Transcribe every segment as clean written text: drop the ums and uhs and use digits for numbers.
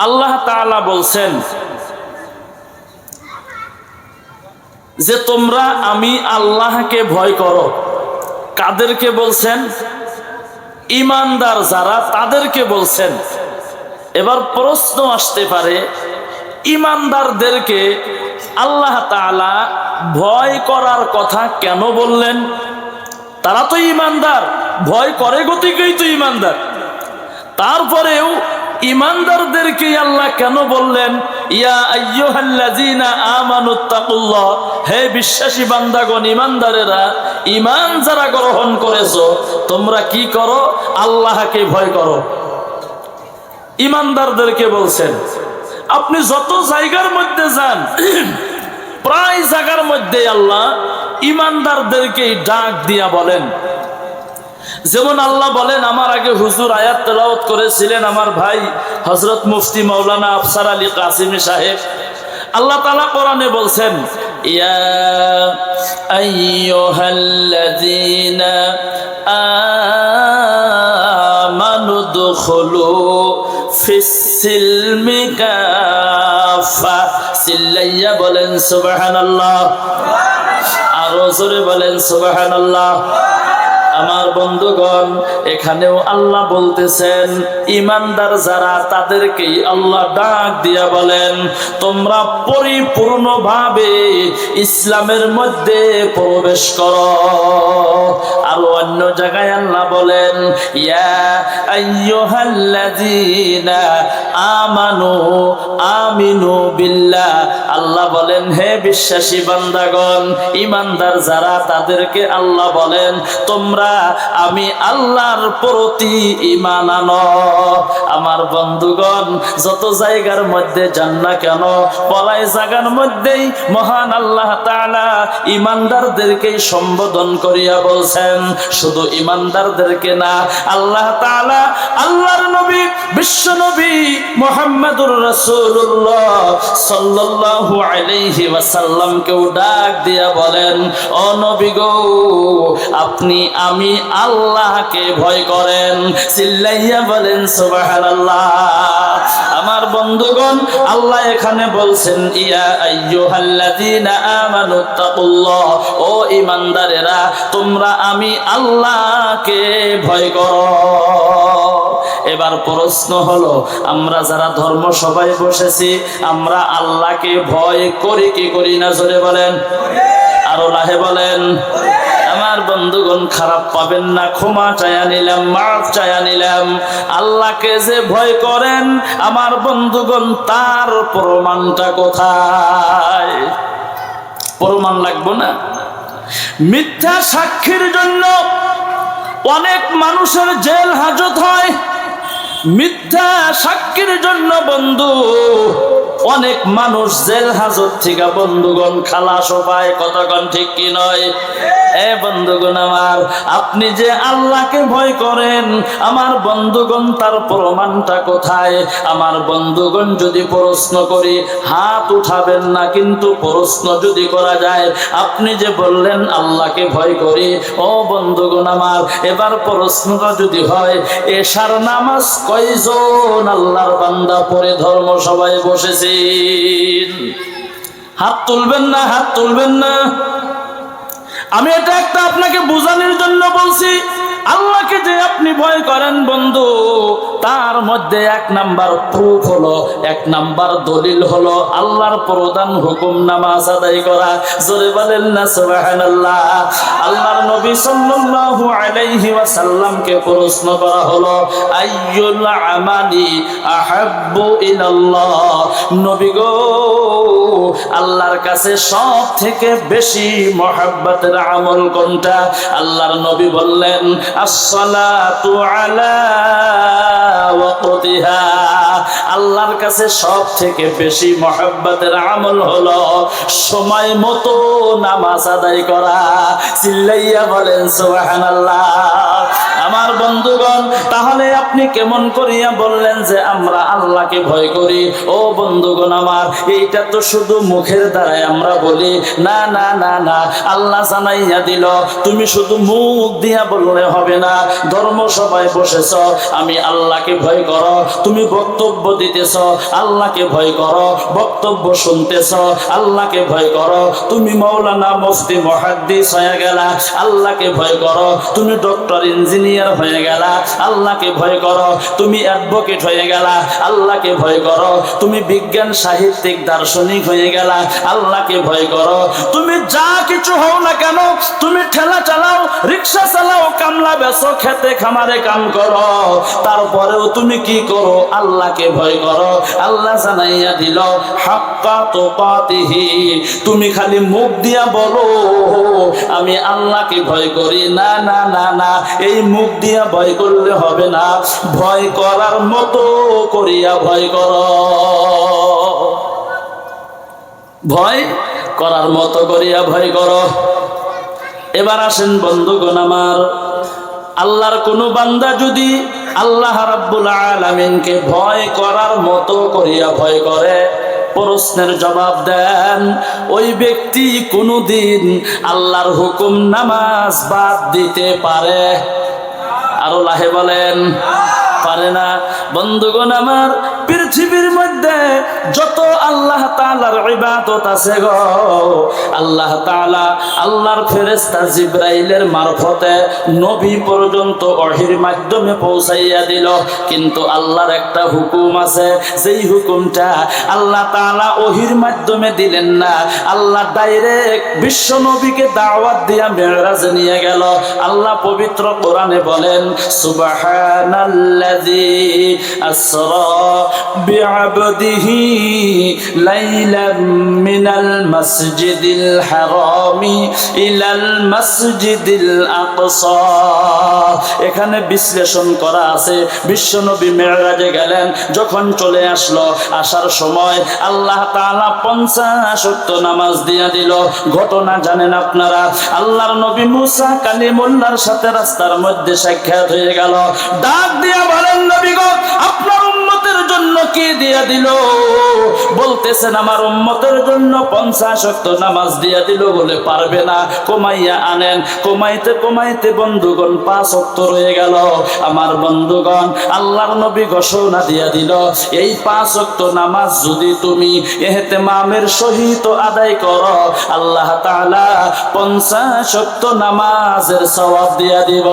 আল্লাহ তাআলা বলছেন যে তোমরা আমি আল্লাহকে ভয় করো। কাদেরকে বলছেন? ঈমানদার যারা তাদেরকে বলছেন। এবার প্রশ্ন আসতে পারে, ঈমানদারদেরকে আল্লাহ তাআলা ভয় করার কথা কেন বললেন? তারা তো ঈমানদার, ভয় করে গতিকেই তো ঈমানদার। তারপরেও ঈমানদারদেরকে আল্লাহ কেন বললেন ইয়া আইয়ুহাল্লাযীনা আমানুত্তাকুল্লাহ, হে বিশ্বাসী বান্দাগণ, ঈমানদারেরা, ঈমান যারা গ্রহণ করেছো তোমরা কি করো? আল্লাহকে ভয় করো। ঈমানদারদেরকে বলছেন। আপনি যত জায়গার মধ্যে যান, প্রায় জায়গার মধ্যে আল্লাহ ঈমানদারদেরকে ডাক দিয়া বলেন। যেমন আল্লাহ বলেন, আমার আগে হুজুর আয়াত তেলাওয়াত করেছিলেন আমার ভাই হযরত মুফতি মাওলানা আফসার আলী কাসিমি সাহেব। আল্লাহ তাআলা কোরআনে বলছেন ইয়া আইয়ুহাল্লাযীনা আমানু দুখুলু ফিস-সিলমি কাফা। সিল্লাইয়া বলেন সুবহানাল্লাহ, আরো জোরে বলেন সুবহানাল্লাহ। আমার বন্ধুগণ, এখানেও আল্লাহ বলতেছেন ঈমানদার যারা তাদেরকেই আল্লাহ ডাক দিয়া বলেন তোমরা পরিপূর্ণভাবে ইসলামের মধ্যে প্রবেশ করো। আর অন্য জায়গায় আল্লাহ বলেন ইয়া আইয়ুহাল্লাযীনা আমানু আমিনু বিল্লাহ। আল্লাহ বলেন হে বিশ্বাসী বান্দাগণ, ঈমানদার যারা তাদেরকে আল্লাহ বলেন তোমরা আমি আল্লাহর প্রতি ঈমান আনো। আমার বন্ধুগণ, যত জায়গার মধ্যে যান না কেন, পলাই জায়গার মধ্যেই মহান আল্লাহ তাআলা ঈমানদারদেরকেই সম্বোধন করিয়া বলছেন। শুধু ঈমানদারদেরকে না, আল্লাহ তাআলা আল্লাহর নবী বিশ্ব নবী মুহাম্মদুর রাসূলুল্লাহ সাল্লাল্লাহু আলাইহি ওয়াসাল্লামকেও ডাক দিয়া বলেন ও নবী গো, আপনি আমি আল্লাহকে ভয় করেন। চিল্লাইয়া বলেন সুবহানাল্লাহ। আমার বন্ধুগণ, আল্লাহ এখানে বলছেন ইয়া আইয়ুহাল্লাযীনা আমানুত্তাকুল্লাহ, ও ঈমানদারেরা তোমরা আমি আল্লাহকে ভয় করো। এবার প্রশ্ন হলো, আমরা যারা ধর্ম সভায় বসেছি আমরা আল্লাহকে ভয় করি কি করি না? জোরে বলেন, আরো লাহে বলেন। আমার বন্ধুগণ, খারাপ পাবেন না, ক্ষমা চায়া নিলাম, মাফ চায়া নিলাম। আল্লাহকে যে ভয় করেন আমার বন্ধুগণ, তার প্রমাণটা কোথায়? প্রমাণ লাগবে না? মিথ্যা সাক্ষীর জন্য অনেক মানুষের জেল হাজত হয়। মিথ্যা সাক্ষীর জন্য বন্ধু অনেক মানুষ জেল হাজত থেকে বন্ধুগণ খালাস পায়। কতক্ষণ ঠিক কি নয়? এ বন্ধুগণ আমার, আপনি যে আল্লাহকে ভয় করেন আমার বন্ধুগণ, তার প্রমাণটা কোথায়? আমার বন্ধুগণ, যদি প্রশ্ন করি হাত উঠাবেন না, কিন্তু প্রশ্ন যদি করা যায়, আপনি যে বললেন আল্লাহকে ভয় করি, ও বন্ধুগণ আমার, এবার প্রশ্নটা যদি হয় এশার নামাজ কয়জন আল্লাহর বান্দা পড়ে ধর্ম সভায় বসেছেন? হাত তুলবেন না, হাত তুলবেন না। আমি এটা একটা আপনাকে বোঝানোর জন্য বলছি। আল্লাহকে যে আপনি ভয় করেন বন্ধু, তার মধ্যে এক নাম্বার প্রুফ হলো, এক নাম্বার দলিল হলো আল্লাহর প্রধান হুকুম নামাজ আদায় করা। জোরে বলেন না সুবহানাল্লাহ। আল্লাহর নবী সাল্লাল্লাহু আলাইহি ওয়াসাল্লামকে প্রশ্ন করা হলো আইয়ুল আমালি আহাব্বু ইলাল্লাহ। নবী গো, আল্লাহর কাছে সব থেকে বেশি মহব্বতের আমল কোনটা? আল্লাহর নবী বললেন আসসালাতু আলা ওয়াক্তিহা। আল্লাহর কাছে সব থেকে বেশি মহব্বতের আমল হলো সময় মতো নামাজ আদায় করা। চিল্লাইয়া বলেন সুবহানাল্লাহ। আমার বন্ধুগণ, তাহলে আপনি কেমন করিয়া বললেন যে আমরা আল্লাহকে ভয় করি? ও বন্ধুগণ আমার, এইটা তো শুধু মুখের দ্বারাই আমরা বলি। না না না না, আল্লাহ জানাইয়া দিল তুমি শুধু মুখ দিয়া বললে হবে না। ধর্ম সভায় বসেছ, আমি আল্লাহকে ভয় করো, তুমি বক্তব্য দিতেছ, আল্লাহকে ভয় করো, বক্তব্য শুনতেছ, আল্লাহকে ভয় করো, তুমি মাওলানা মুফতি মুহাদ্দিস হয়ে গেলা, আল্লাহকে ভয় করো, তুমি ডক্টর ইঞ্জিনিয়ার হয়ে গেলা, আল্লাহকে ভয় করো, তুমি অ্যাডভোকেট হয়ে গেলা, আল্লাহকে ভয় করো, তুমি বিজ্ঞান সাহিত্যিক দার্শনিক হয়ে গেলা, আল্লাহকে ভয় করো, তুমি যা কিছু হও না কেন, তুমি ঠেলা চালাও, রিক্সা চালাও, কামলা বেচো, খেতে খামারে কাম করো, তারপরেও তুমি কি করো? আল্লাহকে ভয় করো। আল্লাহ জানাইয়া দিল হাক্কা তুকাতিহি, তুমি খালি মুখ দিয়া বলো আমি আল্লাহকে ভয় করি। না না না না, এই মুখ দিয়া ভয় করলে হবে না, ভয় করার মতো করিয়া ভয় করো, ভয় করার মতো করিয়া ভয় করো। এবার আসেন বন্ধুগণ আমার, আল্লাহর কোন বান্দা যদি আল্লাহ রাব্বুল আলামিনকে ভয় করার মতো করিয়া ভয় করে, প্রশ্নের জবাব দেন, ওই ব্যক্তি কোনদিন আল্লাহর হুকুম নামাজ বাদ দিতে পারে? আরো লাহে বলেন, পারে না। বন্ধুগণ আমার, পৃথিবীর মধ্যে যত আল্লাহ তাআলার ইবাদত আছে গো, আল্লাহ তাআলা আল্লাহর ফেরেশতা জিবরাইলের মারফতে নবী পর্যন্ত ওহীর মাধ্যমে পৌঁছাইয়া দিল। কিন্তু আল্লাহর একটা হুকুম আছে, যেই হুকুমটা আল্লাহ তাআলা ওহীর মাধ্যমে দিলেন না, আল্লাহ ডাইরেক্ট বিশ্ব নবীকে দাওয়াত দিয়া মেরাজে নিয়ে গেল। আল্লাহ পবিত্র কোরআনে বলেন, সুবহানাল্লাযী আসরা বিআবদিহি লাইলাম মিনাল মাসজিদিল হারামি ইলাল মাসজিদিল আকসা। এখানে বিশ্লেষণ করা আছে, বিশ্বনবী মেরাজে গেলেন, যখন চলে আসলো, আসার সময় আল্লাহ তাআলা 50 ওয়াক্ত নামাজ দিয়া দিল। ঘটনা জানেন আপনারা, আল্লাহর নবী মুসা কালিমুল্লাহর সাথে রাস্তার মধ্যে সাক্ষাৎ হয়ে গেল। ডাক দিয়া বলেন, নবী গো, আপনার উম্মতের জন্য কি দিয়া দিল? বলতেছেন আমার উম্মতের জন্য 50 ওয়াক্ত নামাজ দিয়া দিল বলে পারবে না, কমাইয়া আনেন। কমাইতে কমাইতে বন্ধুগণ 5 ওয়াক্ত রয়ে গেল। আমার বন্ধুগণ, আল্লাহর নবী ঘোষণা দিয়া দিল, এই 5 ওয়াক্ত নামাজ যদি তুমি ইহতিমামের সহিত আদায় করো, আল্লাহ তাআলা 50 ওয়াক্ত নামাজের সওয়াব দিয়া দিব।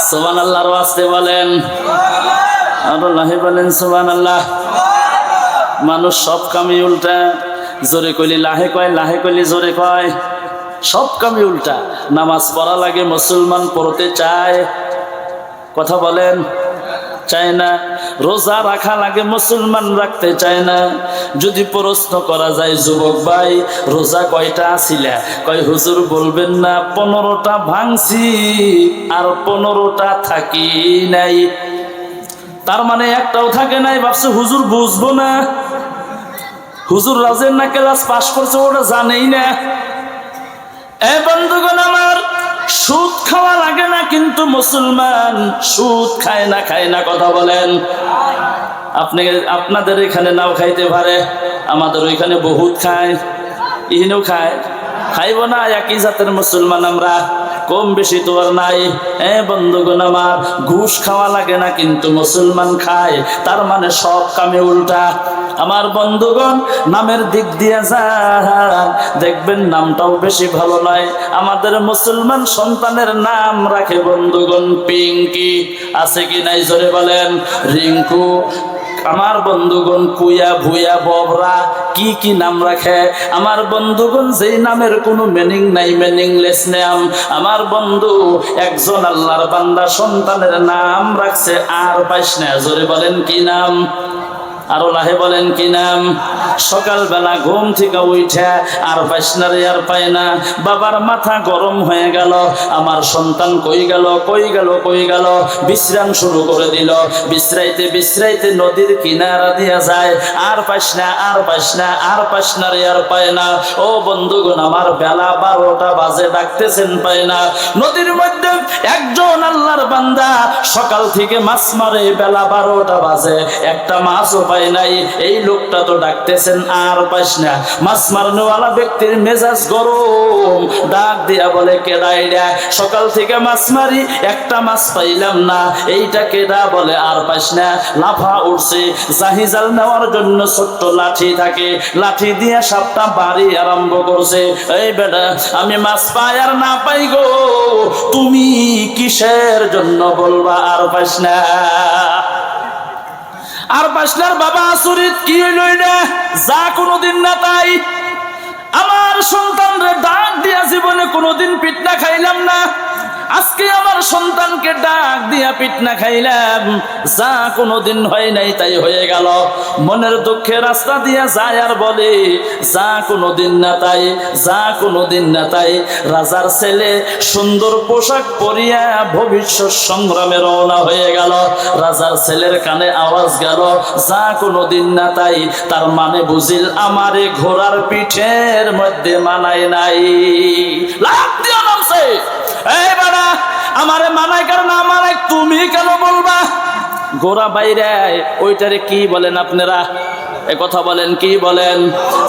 সুবহানাল্লাহর ওয়াস্তে বলেন, আল্লাহ বলেন সুবহানাল্লাহ। মানুষ সব কামই উল্টা, জোরে কইলি লাহে কয়, লাহে কইলি জোরে কয়, সব কামই উল্টা। নামাজ পড়া লাগে, মুসলমান পড়তে চায়, কথা বলেন, চায় না। রোজা রাখা লাগে, মুসলমান রাখতে চায় না। যদি প্রশ্ন করা যায়, যুবক ভাই রোজা কয়টা ছিলা? কয় হুজুর বলবেন না, 15টা ভাঙছি আর 15টা থাকি নাই। তার মানে একটাও থাকে নাই। ভাবছে হুজুর বুঝবো না, হুজুর রাজের না ক্লাস পাস করছে ওটা জানেই না। এ বন্ধুগণ আমার, সুদ খাওয়া লাগে না, কিন্তু মুসলমান সুদ খায় না, খায় না, কথা বলেন। আপনাদের এখানে নাও খাইতে পারে, আমাদের ওইখানে বহুত খায়, ইহিনেও খায়, খাইব না। একই জাতের মুসলমান আমরা, কম বেশি তো আর নাই। বন্ধুগণ আমার, ঘুষ খাওয়া লাগে না, কিন্তু মুসলমান খায়, তার মানে সব কামে উল্টা। আমার বন্ধুগণ, নামের দিক দিয়ে যান, দেখবেন নামটাও বেশি ভালো নয়। আমাদের মুসলমান সন্তানের নাম রাখে বন্ধুগণ পিঙ্কি, আছে কি নাই জোরে বলেন, রিঙ্কু। আমার বন্ধুগণ কুয়া ভুয়া ববরা কি কি নাম রাখে। আমার বন্ধুগণ, যেই নামের কোনো মিনিং নাই, মিনিংলেস নাম। আমার বন্ধু একজন আল্লাহর বান্দা সন্তানের নাম রাখছে আর পাইস না, জোরে বলেন কি নাম? আরো লাহে বলেন কি নাম? সকালবেলা ঘুম থেকে উঠে আর পাইসনারে আর পায় না, বাবার মাথা গরম হয়ে গেল, আমার সন্তান কই গেল, কই গেল, কই গেল। বিশ্রাম শুরু করে দিল, বিশ্রাইতে বিশ্রাইতে নদীর কিনারা দিয়া যায়, আর পাইস না, আর পাইস না, আর পাইসনারে আর পায় না। ও বন্ধুগণ আমার, বেলা 12টা বাজে, ডাকতেছেন পায় না। নদীর মধ্যে একজন আল্লাহর বান্দা সকাল থেকে মাছ মারে, বেলা 12টা বাজে, একটা মাছও পায় নাই। এই লোকটা তো ডাকতেছেন আর পাইস না। মাছ মারনেওয়ালা ব্যক্তির মেজাজ গরম, ডাক দিয়া বলে কেডা এটা? সকাল থেকে মাছ মারি, একটা মাছ পাইলাম না। এইটা কেডা? বলে আর পাইস না। লাফা উঠছে, জাহিজাল নেওয়ার জন্য ছোট্ট লাঠি থাকে, লাঠি দিয়ে সাপটা বাড়ি আরম্ভ করছে। এই বেটা, আমি মাছ পাই আর না পাই গো, তুমি কিসের জন্য বলবা আর পাইস না? আর পাইসনার বাবা আসুরিত, কি হইল এটা? যা কোনোদিন না তাই। আমার সন্তানরে ডাক দিয়া জীবনে কোনোদিন পিঠনা খাইলাম না, আজকে আমার সন্তানকে ডাক দিয়া পিঠনা খাইলাম। যা কোনোদিন হয় নাই তাই হয়ে গেল। মনের দুঃখে রাস্তা দিয়া যায় আর বলে যা কোনোদিন না তাই, যা কোনোদিন না তাই। রাজার ছেলে সুন্দর পোশাক পরিয়া ভবিষ্যৎ সংগ্রামে রওনা হয়ে গেল। রাজার ছেলের কানে আওয়াজ গেল যা কোনোদিন না তাই। তার মানে বুঝিল আমারে ঘোড়ার পিঠের মধ্যে মানায় নাই। লাফ দিয়া নামছে, এই বাড়া আমারে মানায় কার না মানায় তুমি কেন বলবা? গোড়া বাইরে ওইটারে কি বলেন আপনারা? এ কথা বলেন, কি বলেন?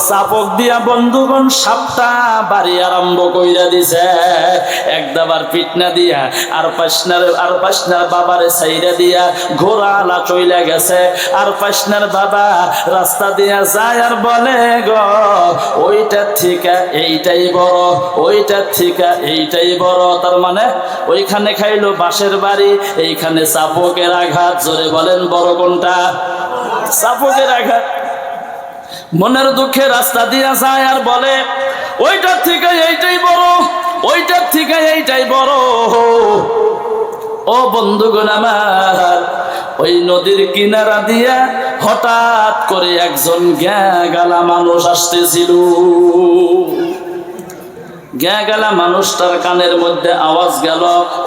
চাপক দিয়া বন্ধুগণ সাপটা বাড়ি আরম্ভ কইরা দিছে। একদাবার পিটনা দিয়া আর পাশনার বাবারে ছাইরা দিয়া ঘোড়া আলা চইলা গেছে। আর পাশনার বাবা রাস্তা দিয়া যায় আর বলে গো ওইটার থেকে এইটাই বড়, ওইটার থেকে এইটাই বড়। তার মানে ওইখানে খাইলো বাঁশের বাড়ি, এইখানে চাপকের আঘাত। জোরে বলেন বড় কোনটা? চাপকের আঘাত। মনের দুঃখে রাস্তা দিয়া যায় আর বলে ওইটার থেকে এইটাই বড়, ওইটার থেকে এইটাই বড়। ও বন্ধুগণ আমার, ওই নদীর কিনারা দিয়া হঠাৎ করে একজন গ্যাগালা মানুষ আসতেছিল। গ্যাগালা মানুষটার কানের মধ্যে আওয়াজ গেল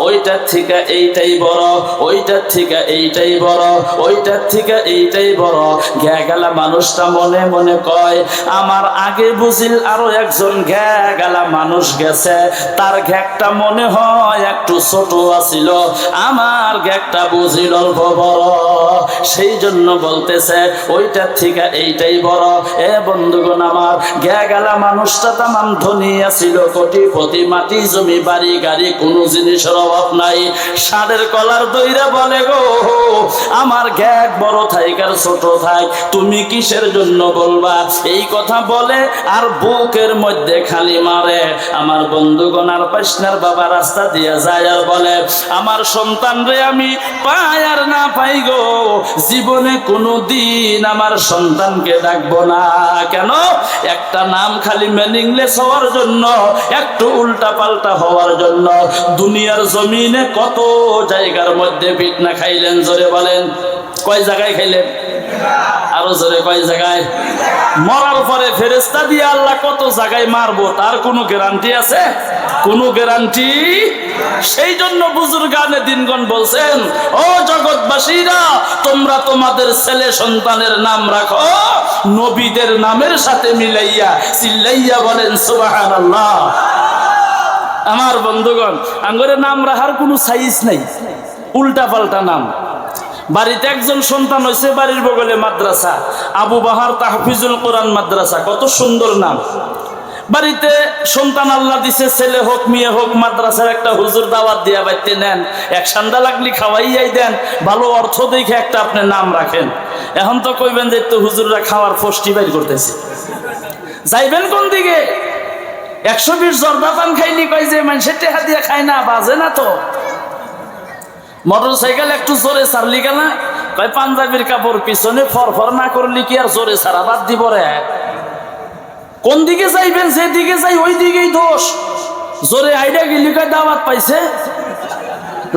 ওইটার থেকে এইটাই বড়, ওইটার থেকে এইটাই বড়, ওইটার থেকে এইটাই বড়। গ্যাগালা মানুষটা মনে মনে কয় আমার আগে বুঝিল আরো একজন গ্যাগালা মানুষ গেছে, তার ঘ্যাকটা মনে হয় একটু ছোট আছিল, আমার ঘ্যাকটা বুঝিল অল্প বড়, সেই জন্য বলতেছে ওইটার থেকে এইটাই বড়। এ বন্ধুগণ আমার, গ্যাগালা মানুষটা তামাম ধনী আছিল, কোটিপতি, মাটি জমি বাড়ি গাড়ি কোনো জিনিসের অভাব নাই। ষাঁড়ের কলার দইরা বলে গো আমার গ্যাগ বড় থাইক আর ছোট থাক তুমি কিসের জন্য বলবা? এই কথা বলে আর বুকের মধ্যে খালি মারে। আমার বন্ধুগণ আর পাশনার বাবা রাস্তা দিয়ে যায় আর বলে আমার সন্তান রে আমি পাই আর না পাই গো, জীবনে কোনো দিন আমার সন্তানকে ডাকবো না। কেন? একটা নাম খালি মিনিংলেস হওয়ার জন্য, একটু উল্টা পাল্টা হওয়ার জন্য। দুনিয়ার জমিনে কত জায়গার মধ্যে পিটনা খাইলেন? জোরে বলেন, কয় জায়গায় খাইলেন? আরো জোরে, কয় জায়গায়? মরার পরে ফেরেশতা দিয়ে আল্লাহ কত জায়গায় মারবো তার কোনো গ্যারান্টি আছে? কোনো গ্যারান্টি? সেই জন্য বুজুর্গানে দিনগণ বলছেন ও জগৎবাসীরা তোমরা তোমাদের ছেলে সন্তানের নাম রাখো নবীদের নামের সাথে মিলাইয়া, চিল্লাইয়া বলেন সুবহানাল্লাহ। আমার বন্ধুগণ, আঙ্গরে নাম রাখার কোনো সাইজ নাই, উল্টা পাল্টা নাম। বাড়িতে একজন সন্তান হয়েছে, বাড়ির বগলে মাদ্রাসা, আবু বাহার তাহফিজুল কোরআন মাদ্রাসা, কত সুন্দর নাম। বাড়িতে সন্তান আল্লাহ দিছে, ছেলে হোক মেয়ে হোক, মাদ্রাসার একটা হুজুর দাওয়াত দিয়া বাইতে নেন, এক সান্দা লাগলি খাওয়াইয়াই দেন, ভালো অর্থ দেখে একটা আপনি নাম রাখেন। এখন তো কইবেন যে তো হুজুররা খাওয়ার ফষ্টি বাইর করতেছে, যাইবেন কোন দিকে? 120 জর্দা পান খাইনি কয় যে মানুষের টেহা দিয়ে খায় না, বাজে না তো। মোটর সাইকেল একটু জোরে ছাড়লি গেলা কয় পাঞ্জাবির কাপড় পিছনে ফরফর না করলি কি আর জোরে ছাড়া বাদ দিব রে? কোন দিকে যাইবেন? যেদিকে যাই ওই দিকেই দোষ। জোরে আইডা গেলি কয় দাওয়াত পাইছে,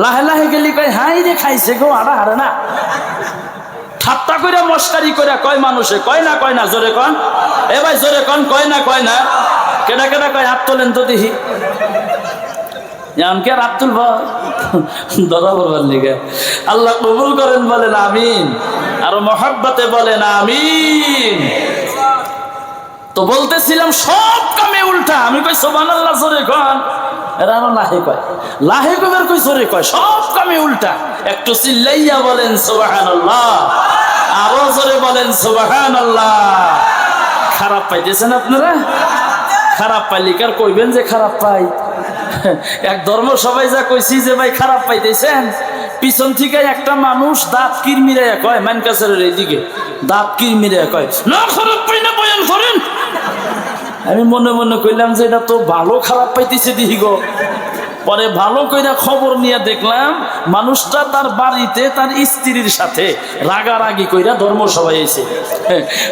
লাহে লাহে গেলি কয় হাই রে খাইছে গো, আড়া হারে না। ঠাট্টা করে মস্কারি করে কয় মানুষে, কয় না কয় না? জোরে কন, এ ভাই জোরে কন, কয় না কয় না? কেডা কেডা কয়? হাত তোলেন তো দেখি। এমনকি আর হাত তুলব ধরা বলবার লিগে। আল্লাহ কবুল করেন বলেন আমিন, আর মহব্বতে বলেন আমিন। তো বলতেছিলাম সব কামে উল্টা। আমি কই সুবহানাল্লাহ জোরে কন, এরা আরো লাহে কয়, লাহে কবার কই জোরে কয়, সব কামে উল্টা। একটু চিল্লাইয়া বলেন সুবহানাল্লাহ, আরো জোরে বলেন সুবহানাল্লাহ। খারাপ পাইতেছেন আপনারা? খারাপ পাইলে কার কইবেন যে খারাপ পাই? এক ধর্ম সবাই যা কইছি যে ভাই খারাপ পাইতেছেন, পিছন থেকে একটা মানুষ দাঁত কিরমিরে কয়, মান কাছারের এইদিকে দাঁত কিরমিরে কয় না খারাপ পাই না, বয়ান করেন। আমি মনে মনে কইলাম যে এটা তো ভালো খারাপ পাইতেছে দিহি গো। পরে ভালো কইরা খবর নিয়ে দেখলাম মানুষটা তার বাড়িতে তার স্ত্রীর সাথে রাগারাগি কইরা ধর্মসভায় আইছে।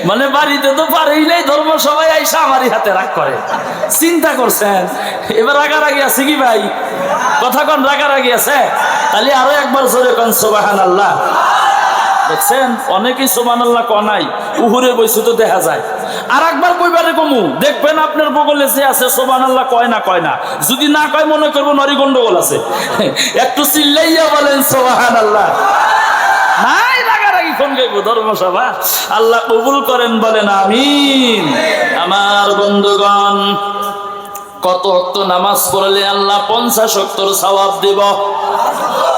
মানে বাড়িতে তো পারেই নাই, ধর্মসভায় আইসা আমারই হাতে রাগ করে। চিন্তা করছেন এবার রাগারাগি আছে কি ভাই? কথা কন, রাগারাগি আছে? তাহলে আরো একবার জোরে কন সুবহানাল্লাহ। দেখছেন অনেকেই সুবহানাল্লাহ কনাই, উহুরে বইছে তো দেখা যায়। আর একবার কইবারে কমু, দেখবেন আপনার বগলে যে আছে সুবহানাল্লাহ কয় না, যদি না কয় মনে করবো নরি গন্ডগোল আছে। একটু চিল্লাইয়া বলেন সুবহানাল্লাহ। নাই রাগারাগি কোন গাইব ধর্মসভা। আল্লাহ কবুল করেন, বলেন আমিন। আমার বন্ধুগণ, কত ওয়াক্ত নামাজ পড়লে আল্লাহ 50 ওয়াক্তর সওয়াব দিব?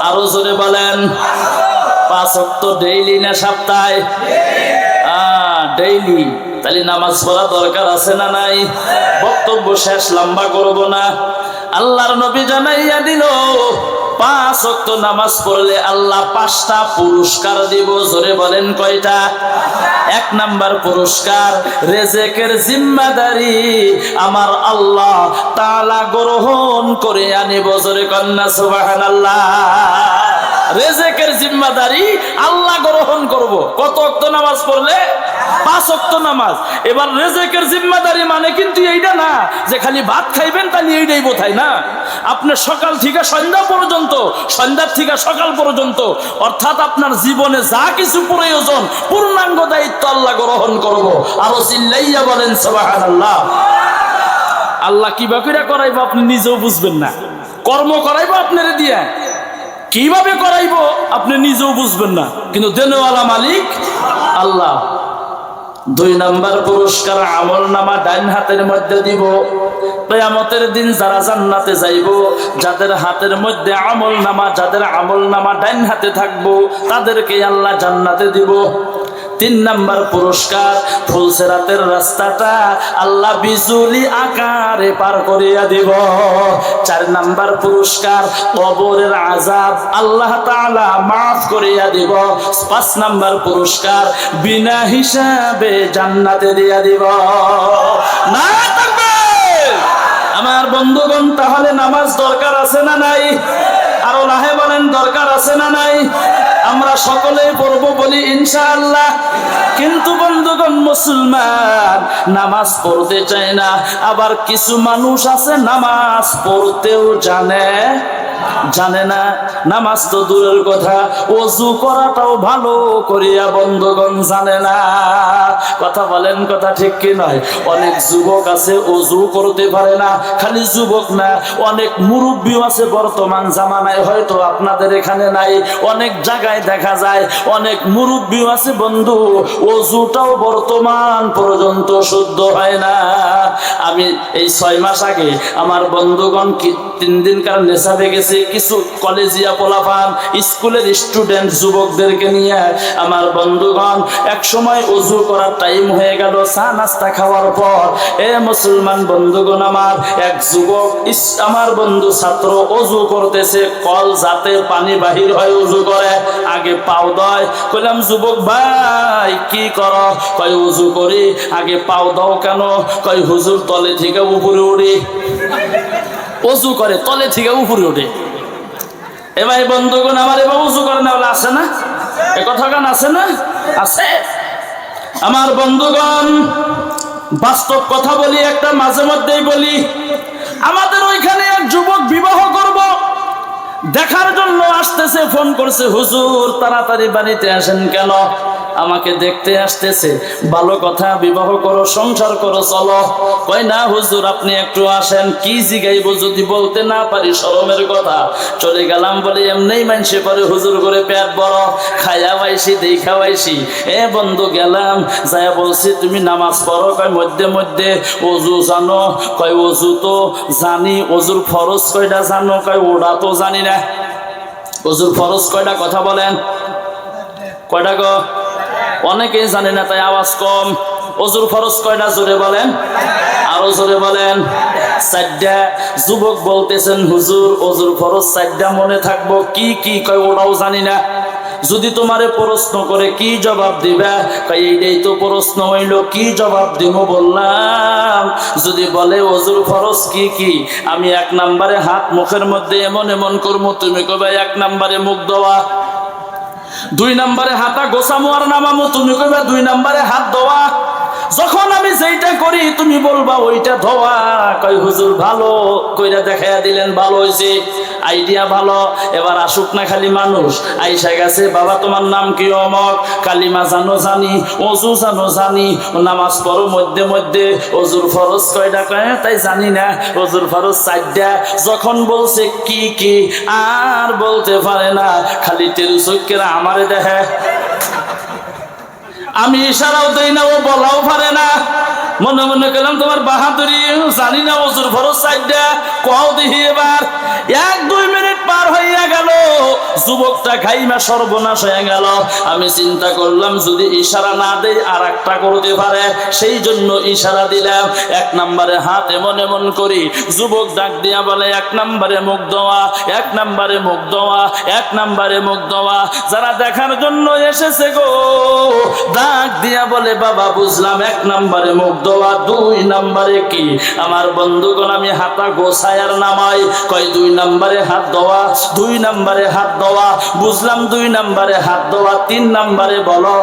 আরো জোরে বলেন। 5 ওয়াক্ত ডেইলি না সপ্তাহে? ডেইলি। তাহলে নামাজ পড়া দরকার আছে না নাই? বক্তব্য শেষ, লম্বা করব না। আল্লাহর নবী জানাইয়া দিল 5 ওয়াক্ত নামাজ পড়লে আল্লাহ 5টা পুরস্কার দিব। জোরে বলেন কয়টা? 1 নাম্বার পুরস্কার, রিজিকের জিম্মাদারি আমার আল্লাহ তাআলা গ্রহণ করে আনিব। জোরে কন্না সুবহানাল্লাহ। রিজিকের জিম্মাদারি আল্লাহ গ্রহণ করব। কত ওয়াক্ত নামাজ পড়লে? 5 ওয়াক্ত নামাজ। এবার রিজিকের জিম্মাদারি মানে কিন্তু এইটা না যে খালি ভাত খাইবেন তাহলে এইটাই বোঝায় না। আপনি সকাল থেকে সন্ধ্যা পর্যন্ত, সন্ধ্যার থেকে সকাল পর্যন্ত, অর্থাৎ আপনার জীবনে যা কিছু প্রয়োজন পূর্ণাঙ্গ দায়িত্ব আল্লাহ গ্রহণ করব। আরো চিল্লাইয়া বলেন সুবহানাল্লাহ। আল্লাহ কিভাবে করে করাইবো আপনি নিজেও বুঝবেন না। কর্ম করাইবো আপনারে দিয়া, কিভাবে করাইবো আপনি নিজেও বুঝবেন না, কিন্তু দেনওয়ালা মালিক আল্লাহ। 2 নাম্বার পুরস্কার, আমল নামা ডাইন হাতের মধ্যে দিব। কিয়ামতের দিন যারা জান্নাতে যাইব, যাদের হাতের মধ্যে আমল নামা, যাদের আমল নামা ডাইন হাতে থাকবো, তাদেরকে আল্লাহ জান্নাতে দিব। 3 নাম্বার পুরস্কার, ফুলসেরাতের রাস্তাটা আল্লাহ বিজুলি আকারে পার করিয়া দিব। 4 নাম্বার পুরস্কার, কবরের আযাব আল্লাহ তাআলা মাফ করিয়া দিব। 5 নাম্বার পুরস্কার, বিনা হিসাবে জান্নাতে দিয়া দিব। না তাকবীর! আমার বন্ধুগণ, তাহলে নামাজ দরকার আছে না নাই? আরো লাহে বলেন, দরকার আছে না নাই? আমরা সকলেই পড়বো বলি ইনশাআল্লাহ। কিন্তু বন্ধুগণ, মুসলমান নামাজ পড়তে চায় না। আবার কিছু মানুষ আছে নামাজ পড়তেও জানে না। নামাজ তো দূরের কথা, ওযু করাটাও ভালো করিয়া বন্ধুগণ জানে না। কথা বলেন, কথা ঠিক কি নয়? অনেক যুবক আছে ওযু করতে পারে না। খালি যুবক না, অনেক মুরব্বিও আছে বর্তমান জামানায়, হয়তো আপনাদের এখানে নাই, অনেক জায়গায় দেখা যায় অনেক মুরব্বিও আছে বন্ধু, ওযুটাও বর্তমান পর্যন্ত শুদ্ধ হয় না। আমি এই 6 মাস আগে আমার বন্ধুগণ 3 দিনকার নেশাবে গেছে, কিছু কলেজিয়া পোলাপান, স্কুলের স্টুডেন্ট যুবকদেরকে নিয়ে। আমার বন্ধুগণ, এক সময় ওযু করার টাইম হয়ে গেল, চা নাস্তা খাওয়ার পর মুসলমান বন্ধুগণ, আমার এক যুবক, আমার বন্ধু ছাত্র ওযু করতেছে, কল যাতে পানি বাহির হয় ওযু করে, আগে পাও দয়। কইলাম, যুবক ভাই কি করো? কয় ওযু করি। আগে পাও দাও কেন? কয় হুজুর তলে থেকে উপরে উঠি। ওযু করে তলে থেকে উপরে উঠে। এবার বন্ধুগণ আমার, এবার ওযু করে না বলে আছে না? এ কথা গান আছে না? আছে। আমার বন্ধুগণ, বাস্তব কথা বলি, একটা মাঝে মধ্যেই বলি। আমাদের ওইখানে এক যুবক বিবাহ করব দেখার জন্য আসতেছে, ফোন করছে, হুজুর তাড়াতাড়ি বাড়িতে আসেন কেন? আমাকে দেখতে আসতেছে, ভালো কথা, বিবাহ করো, সংসার করো, চলো। কয় না হুজুর আপনি একটু আসেন, কি জিগাইবো যদি বলতে না পারি শরমের কথা। চলে গেলাম, বলে এমনি মানুষে পরে হুজুর করে পেট বড়, খাইয়া পাইছি দেখা পাইছি। বন্ধু গেলাম, যাইয়া বলছি তুমি নামাজ পড়ো? কয় মধ্যে মধ্যে। অজু জানো? কয় অজু তো জানি। অজুর ফরজ কয়টা জানো? কয় ওটা তো জানি না। অজুর ফরজ কয়টা কথা বলেন? কয়টা গো? অনেকেই জানে না, তাই আওয়াজ কম। অজুর ফরজ কয়টা জোরে বলেন, আরো জোরে বলেন। 4টা। যুবক বলতেছেন হুজুর অজুর ফরজ 4টা মনে থাকবো, কি কি? কয় ওটাও জানি না। যদি তোমারে প্রশ্ন করে কি জবাব দিবা? কয় এইটাই তো প্রশ্ন হইল, কি জবাব দিব? বললাম যদি বলে অজুর ফরজ কি কি, আমি 1 নম্বরে হাত মুখের মধ্যে এমন এমন করবো, তুমি কবে 1 নম্বরে মুখ দেওয়া। 2 নম্বরে হাতা গোছামো আর নামামো, তুমি কইবা 2 নম্বরে হাত ধোয়া। যখন আমি যেইটা করি তুমি বলবা ওইটা ধোয়া। কই হুজুর ভালো কইরা দেখাইয়া দিলেন, ভালো হইছে, আইডিয়া ভালো। এবার আসুক না খালি মানুষ, আইসা গেছে, বাবা তোমার নাম কি? অমক। কালিমা জানো? জানি। অজু জানো? জানি। নামাজ পড়ো মধ্যে মধ্যে। অজুর ফরজ কয়টা? কয় তাই জানি না। অজুর ফরজ 4টা। যখন বলছে কি কি আর বলতে পারে না, খালি তেল চৈকেরা আমারে দেখে, আমি ইশারাও দেই না, ও বলাও পারে না। মনে মনে করলাম তোমার বাহাদুরি, জানি না অজুর ফরজ 4টা, কও দেখি এবার। 1-2 মিনিট পার হইয়া গেল, যুবকটা খাইমা সর্বনাশ হয়ে গেল। আমি চিন্তা করলাম যদি ইশারা না দেই আর একটা করতে পারে, সেই জন্য ইশারা দিলাম। 1 নম্বরে হাত এমন এমন করি, যুবক ডাক দিয়া বলে 1 নম্বরে মুখ দেওয়া, 1 নম্বরে মুখ দেওয়া, 1 নম্বরে মুখ দেওয়া। যারা দেখার জন্য এসেছে গো, ডাক দিয়া বলে বাবা বুঝলাম 1 নম্বরে মুখ দেওয়া, 2 নম্বরে কি? আমার বন্ধুগণ আমি হাতা গোছায় আর নামাই। কয় 2 নম্বরে হাত দেওয়া, 2 নম্বরে হাত দেওয়া। বুঝলাম 2 নম্বরে হাত দেওয়া, 3 নম্বরে বলো।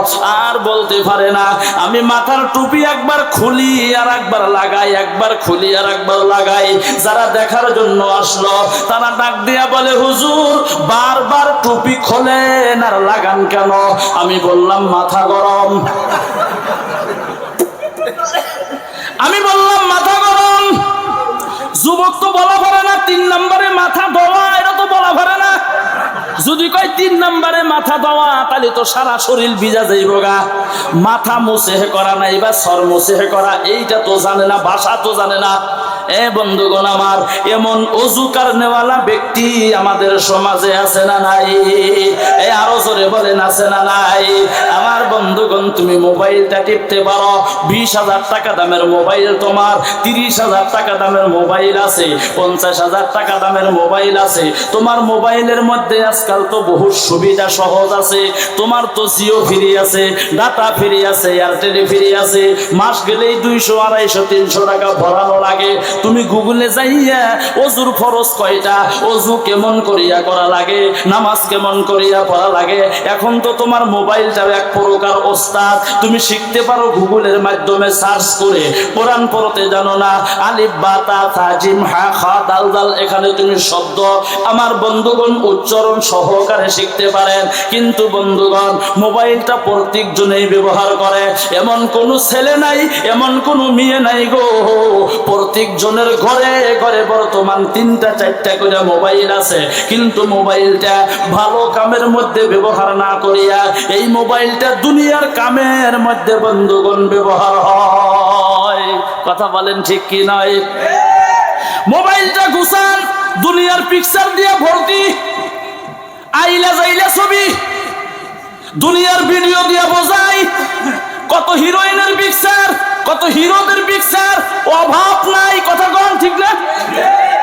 আর বলতে পারে না। আমি মাথার টুপি একবার খুলি আর একবার লাগাই, একবার খুলি আর একবার লাগাই। যারা দেখার জন্য আসলো তারা ডাক দিয়া বলে হুজুর বারবার টুপি খোলেন আর লাগান কেন? আমি বললাম মাথা গরম। আমি বললাম মাথা গরম। যুবক তো বলা পারে না 3 নম্বরে মাথা ধোয়া, এটা তো বলা পারে না। যদি কয় 3 নম্বরে মাথা ধোয়া, তাহলে তো সারা শরীর ভিজা যাইব গা। মাথা মুছে করা নাই বা সর মুছে করা, এইটা তো জানে না, ভাষা তো জানে না। বন্ধুগণ আমার, এমন অজু কারণেওয়ালা ব্যক্তি আমাদের সমাজে আছে না নাই? আরো জোরে বলেন আছে না নাই? আমার বন্ধুগণ তুমি মোবাইলটা টিপতে পারো, 20,000 টাকা দামের মোবাইল তোমার, 30,000 টাকা দামের মোবাইল আছে, 50,000 টাকা দামের মোবাইল আছে। তোমার মোবাইলের মধ্যে আজকাল তো বহু সুবিধা সহজ আছে। তোমার তো জিও ফ্রি আছে, ডাটা ফ্রি আছে, এয়ারটেল ফ্রি আছে। মাস গেলেই 200, 250, 300 টাকা ভরানো লাগে। তুমি গুগলে যাইয়া অজুর ফরজ কয়টা, অজু কেমন করিয়া করা লাগে, নামাজ কেমন করিয়া পড়া লাগে, এখন তো তোমার মোবাইলটাও এক প্রকার ওস্তাদ। তুমি শিখতে পারো গুগলের মাধ্যমে সার্চ করে। কোরআন পড়তে জানো না, আলিফ বা তা থা জিম হা খা দাল দাল, এখানে তুমি শব্দ আমার বন্ধুগণ উচ্চারণ সহকারে শিখতে পারেন। কিন্তু বন্ধুগণ মোবাইলটা প্রত্যেকজনেই ব্যবহার করে, এমন কোন ছেলে নাই, এমন কোন মেয়ে নাই গো। প্রত্যেকজনের ঘরে ঘরে বর্তমান 3টা 4টা করে মোবাইল আছে, কিন্তু মোবাইলটা ভালো কামের মধ্যে ব্যবহার না করিয়া এই মোবাইলটা দুনিয়ার কামের মধ্যে বন্ধুগণ ব্যবহার হয়। কথা বলেন ঠিক কি নয়? মোবাইলটা গুছান, দুনিয়ার পিকচার দিয়ে ভর্তি, আইলা যাইলা ছবি, দুনিয়ার ভিডিও দিয়ে বোঝাই। কত হিরোইনের পিকচার, কত হিরোদের পিকচার, অভাব নাই। কথা কোন ঠিক না?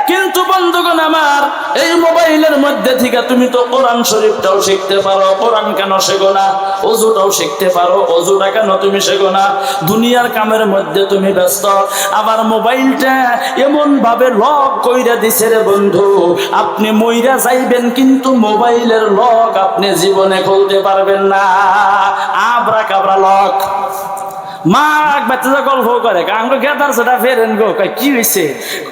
কিন্তু বন্ধুগণ আমার, এই মোবাইলের মধ্যে থেকে তুমি তো কোরআন শরীফটাও শিখতে পারো, কোরআন কেন শেখো না? অজুটাও শিখতে পারো, অজুটা কেন তুমি শেখো না? দুনিয়ার কামের মধ্যে তুমি ব্যস্ত। আবার মোবাইলটা এমন ভাবে লক কইরা দিছে রে বন্ধু, আপনি মইরা যাইবেন কিন্তু মোবাইলের লক আপনি জীবনে খুলতে পারবেন না। আবরা কাবরা লক। মা বাচ্চা গল্প করে, আমরা গেদার সেটা ফেরেন গো, কি হয়েছে?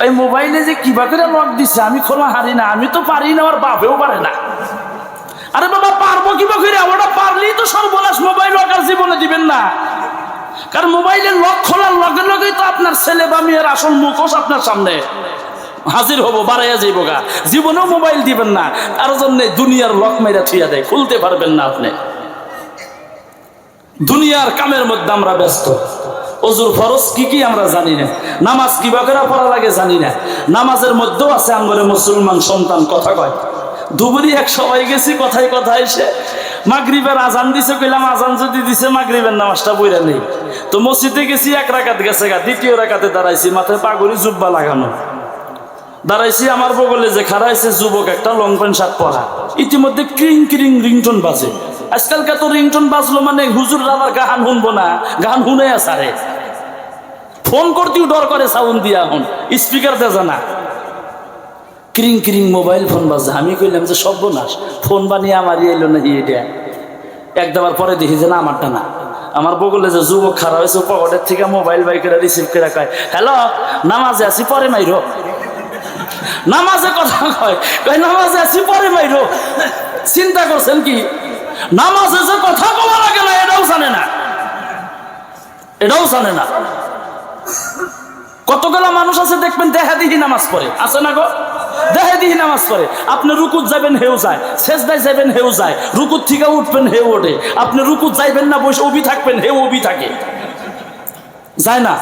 ওই মোবাইলে যে কিবা করে লক দিচ্ছে, আমি খোলা হারি না, আমি তো পারি না, আমার বাপেও পারে না। আরে বাবা পারবো কিবা করে? ওটা পারলেই তো সর্বনাশ, মোবাইল লক আর জীবন কারণ মোবাইলের লক খোলার লগে লগেই তো আপনার ছেলে বা মেয়ের আসল মুখোশ আপনার সামনে হাজির হবো, বাড়াইয়া যাইব গা। জীবনেও মোবাইল দিবেন না, তার জন্য দুনিয়ার লক মেরা থুইয়া দেয়, খুলতে পারবেন না আপনি। দুনিয়ার কামের মধ্যে আমরা ব্যস্ত। ওজুর ফরজ কি কি আমরা জানি না, নামাজ কিভাবে পড়া লাগে জানি না। নামাজের মধ্যেও আছে আঙ্গরে মুসলমান সন্তান কথা কয়। দুপুরি এক সবাই গেছি, কথায় কথা এসে মাগরিবের আজান দিছে, কইলাম আজান যদি দিছে মাগরিবের নামাজটা বইরা নেই। তো মসজিদে গেছি, এক রাকাত গেছে গা, দ্বিতীয় রাকাতে দাঁড়াইছি, মাথায় পাগড়ি জুব্বা লাগানো দাঁড়াইছি। আমার বগলে যে খাড়াইছে যুবক একটা লং প্যান্ট শার্ট পরা, ইতিমধ্যে ক্রিং ক্রিং রিংটোন বাজে। আজকালকার তো রিংটোন বাজলো মানে হুজুর আবার গান শুনবো না, গান শুনে আসারে ফোন করতেও ডর করে, সাউন্ড দিয়া এখন স্পিকার দেওয়া না, ক্রিং ক্রিং মোবাইল ফোন বাজে। আমি কইলাম যে সর্বনাশ, ফোন বানিয়ে আমারই এলো না এটা। একবার পরে দেখি যে না আমারটা না। আমার বগলে যে যুবক খারাপ হয়েছে, পকেটের থেকে মোবাইল বাইকেরা রিসিভ করে কয়, হ্যালো নামাজে আছি পরে মাইরো। নামাজে কথা কয়, কয় নামাজে আছি পরে মাইরো। চিন্তা করছেন কি, নামাজে যে কথা বলা লাগে না এটাও জানে না, এটাও জানে না। কতগুলো মানুষ আছে দেখবেন দেহাদিহি নামাজ পড়ে, আছে না গো? দেহাদিহি নামাজ পড়ে। আপনি রুকুত যাবেন হেউ যায়, সেজদায় যাবেন হেউ যায়, রুকুত থেকে উঠবেন হেউ ওঠে। আপনি রুকুত যাইবেন না, বসে উবি থাকবেন হেউ উবি থাকে, যায় না।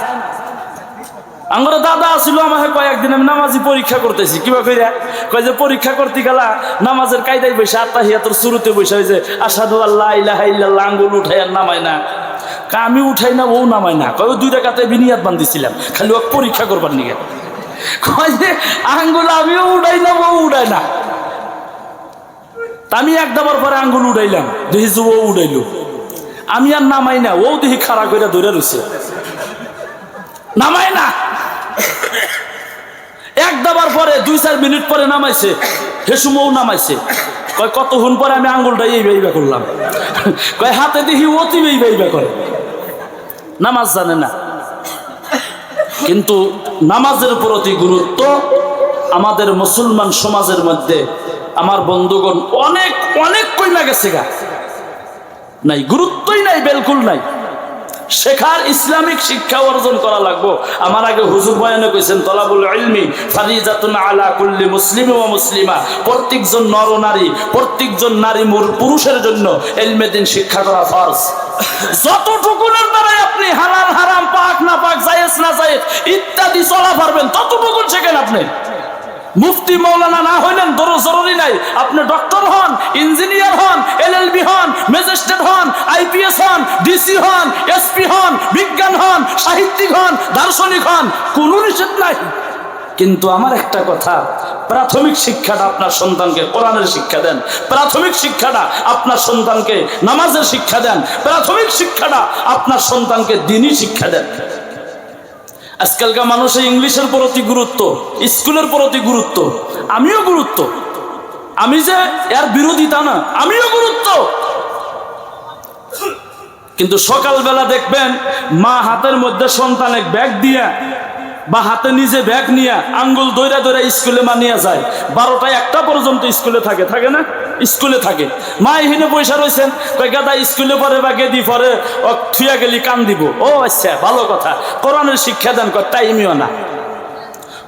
আমার দাদা আসলো আমাকে কয়েকদিন, আমি নামাজি পরীক্ষা করতেছি, কিবা কইরা কয় যে পরীক্ষা করতে গেলা নামাজের কায়দায় বসে আত্তাহিয়াতুর শুরুতে বসে হয়েছে আশহাদু আল্লা ইলাহা ইল্লাল্লাহ, আঙ্গুল উঠাই আর নামায় না। আমি উঠাই না, ও নামায় না। কয় 2 রাকাতে বিনিয়াত বান্ধিছিলাম খালি ও পরীক্ষা করবার নিয়ে। কয় যে আঙ্গুল আমিও উঠাই না, ও উঠায় না। আমি এক দাবার পরে আঙ্গুল উঠাইলাম, দেখি যে ও উঠাইলো, আমি আর নামাই না। ও দেখি খাড়া করে ধরে রয়েছে, নামায় না। এক দাবার পরে 2-4 মিনিট পরে নামাইছে, হেসুমও নামাইছে। কয় কতক্ষণ পরে আমি আঙ্গুলটা এই বেইবা করলাম। কয় হাতে দেখি অতি বেইবা করে, নামাজ জানে না। কিন্তু নামাজের প্রতি গুরুত্ব আমাদের মুসলমান সমাজের মধ্যে আমার বন্ধুগণ অনেক অনেক কইমা গেছে গা, নাই, গুরুত্বই নাই, বিলকুল নাই। শেখার ইসলামিক শিক্ষা অর্জন করা লাগবো। আমার আগে হুজুর বয়ানে কইছেন তলাবুল ইলমি ফারিজাতুন আলা কুল্লি মুসলিম ওয়া মুসলিমা, প্রত্যেকজন নর নারী, প্রত্যেকজন নারী পুরুষের জন্য ইলমে দ্বীন শিক্ষা করা ফরজ। যতটুকুনের দ্বারাই আপনি হালাল হারাম, পাক না পাক, জায়েজ না জায়েজ ইত্যাদি চলা পারবেন, ততটুকুন শেখেন। আপনি মুফতি মৌলানা না হইলেন জরুরি নাই, আপনি ডক্টর হন, ইঞ্জিনিয়ার হন, এলএলবি হন, ম্যাজিস্ট্রেট হন, আইপিএস হন, ডিসি হন, এসপি হন, বিজ্ঞান হন, সাহিত্যিক হন, দার্শনিক হন, কোনো নিষেধ নাই। কিন্তু আমার একটা কথা, প্রাথমিক শিক্ষাটা আপনার সন্তানকে কোরআনের শিক্ষা দেন, প্রাথমিক শিক্ষাটা আপনার সন্তানকে নামাজের শিক্ষা দেন, প্রাথমিক শিক্ষাটা আপনার সন্তানকে দ্বীনি শিক্ষা দেন। আজকালকার মানুষের ইংলিশের প্রতি গুরুত্ব, স্কুলের প্রতি গুরুত্ব, আমিও গুরুত্ব। আমি যে এর বিরোধিতা না, আমিও গুরুত্ব। কিন্তু সকালবেলা দেখবেন মা হাতের মধ্যে সন্তানের ব্যাগ দিয়া বা হাতে নিজে ব্যাগ নিয়ে আঙ্গুল দইরা দইরা স্কুলে মানিয়ে যায়। 12টা 1টা পর্যন্ত স্কুলে থাকে, থাকে না? স্কুলে থাকে। মা এখানে পয়সা রয়েছেন, কয় গাদা স্কুলে পরে বা গেদি পরে থুয়া গেলি কান দিব। ও আচ্ছা, ভালো কথা। কোরআনের শিক্ষা দেন, কয় টাইমিও না।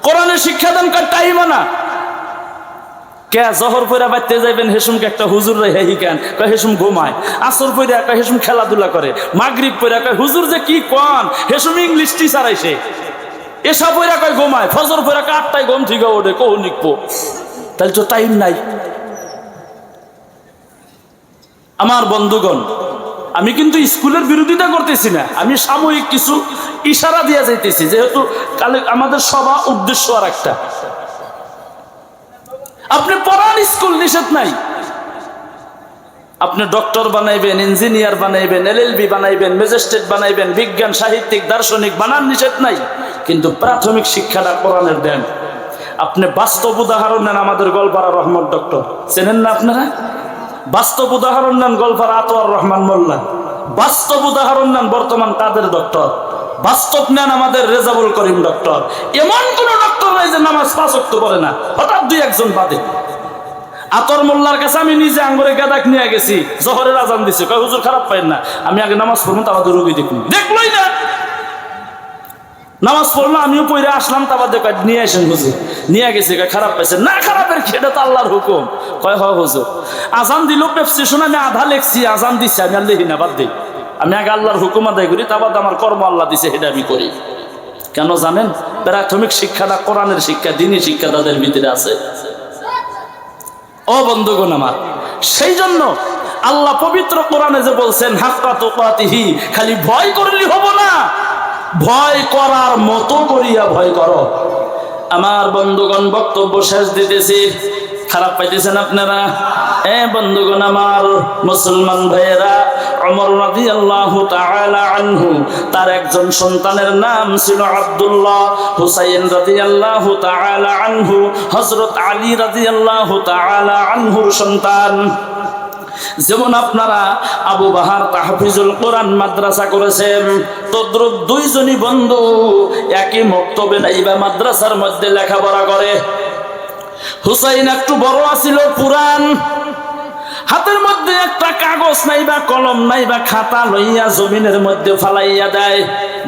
কোরআনের শিক্ষা দেন, কয় টাইমও না। কে জহর পয়রা বাইতে যাইবেন, হেসুমকে একটা হুজুর রে হিকান, কয় হেসুম ঘুমায়। আসর পয়রা কয় হেসুম খেলাধুলা করে। মাগরিব পয়রা কয় হুজুর যে কি কন, হেসুম ইংলিশ টিচার আইছে। এসব পয়রা কয় ঘুমায়। ফজর পয়রা কয় 8টায় ঘুম থেকে ওঠে, কহ নিকবো। তাহলে তো টাইম নাই। আমার বন্ধুগণ, আমি কিন্তু স্কুলের বিরোধিতা করতেছি না, আমি সাময়িক কিছু ইশারা দিয়ে যাইতেছি, যেহেতু কালে আমাদের সভা উদ্দেশ্য আর একটা। আপনি পড়ান, স্কুল নিষেধ নাই। আপনি ডক্টর বানাইবেন, ইঞ্জিনিয়ার বানাইবেন, এলএলবি বানাইবেন, ম্যাজিস্ট্রেট বানাইবেন, বিজ্ঞান, সাহিত্যিক, দার্শনিক বানান, নিষেধ নাই। কিন্তু প্রাথমিক শিক্ষাটা কোরআনের দেন। আপনি বাস্তব উদাহরণ নেন, আমাদের গোলপাড়া রহমত ডক্টর চেনেন না আপনারা? বাস্তব উদাহরণ নেন গোলপাড়া আতোয়ার রহমান মোল্লা, বাস্তব উদাহরণ নেন বর্তমান কাদের ডক্টর, বাস্তব নেন আমাদের রেজাবুল করিম ডক্টর। এমন কোন ডক্টর নাই যে নামাজ 5 ওয়াক্ত পড়ে না, হঠাৎ 2-1 জন বাদে। আতর মোল্লার কাছে আমি নিজে আঙ্গুরে গাদাক নিয়ে গেছি, জহরের আজান দিছে, কয় হুজুর খারাপ পাইন না, আমি আগে নামাজ পড়বো তারপর রোগী দেখুন, দেখলোই না নামাজ পড়লো, আমিও পড়ে আসলাম, তারপর দেখ নিয়ে আসেন হুজুর, নিয়ে গেছে, খারাপ পাইছে না, খারাপের খেটা তো আল্লাহর হুকুম, কয় হয় হুজুর। আজান দিল প্রেসক্রিপশন আমি আধা লেখছি, আজান দিচ্ছে আমি আর লিখি না, বাদ দিই, আমি আগে আল্লাহর হুকুম আদায় করি, তারপর আমার কর্ম আল্লাহ দিছে সেটা আমি করি। কেন জানেন? প্রাথমিক শিক্ষাটা কোরআনের শিক্ষা, দ্বীনি শিক্ষা তাদের ভিতরে আছে। ও বন্ধুগণ আমার, সেই জন্য আল্লাহ পবিত্র কোরআনে যে বলছেন হাক্কা তুকাতিহি, খালি ভয় করলে হবো না, ভয় করার মতো করিয়া ভয় করো। আমার বন্ধুগণ বক্তব্য শেষ দিতেছি, খারাপ পাইতেছেন আপনারা? বন্ধুগণ আমার, মুসলমান ভাইয়েরা, ওমর রাদিয়াল্লাহু তাআলা আনহু, তার একজন সন্তানের নাম ছিল আব্দুল্লাহ, হুসাইন রাদিয়াল্লাহু তাআলা আনহু হযরত আলী রাদিয়াল্লাহু তাআলা আনহুর সন্তান। যেমন আপনারা আবু বাহার তাহফিজুল কোরআন মাদ্রাসা করেছেন, তদ্রুপ দুইজনই বন্ধু একই মক্তবে নাইবা মাদ্রাসার মধ্যে লেখাপড়া করে। হুসাইন একটু বড় আছিল, পুরান, হাতের মধ্যে একটা কাগজ নাই বা কলম নাই বা খাতা লইয়া জমিনের মধ্যে ফালাইয়া দেয়,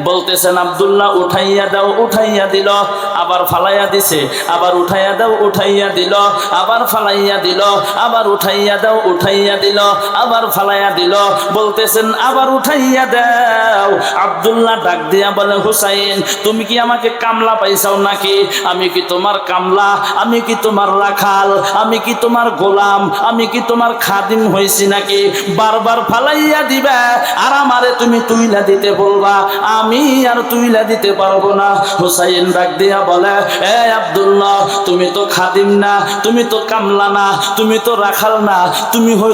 বলতেছেন আব্দুল্লাহ উঠাইয়া দাও, উঠাইয়া দিল, আবার ফালাইয়া দিছে, আবার উঠাইয়া দাও, উঠাইয়া দিল, আবার ফালাইয়া দিল, আবার উঠাইয়া দাও, উঠাইয়া দিল, আবার ফালাইয়া দিল, বলতেছেন আবার উঠাইয়া দাও। আব্দুল্লাহ ডাক দিয়া বলে, হুসাইন তুমি কি আমাকে কামলা পাইছাও নাকি? আমি কি তোমার কামলা? আমি কি তোমার রাখাল? আমি কি তোমার গোলাম? আমি কি তোমার খাদিম হইছি নাকি? বারবার ফালাইয়া দিবা আর আমারে তুমি তুইলা দিতে বলবা, আমি আর তুইলা দিতে পারবো না। হুসাইন ডাক দিয়া বলে, আব্দুল্লাহ তুমি তো খাদিম না, তুমি তো কামলা না, তুমি তো রাখাল না,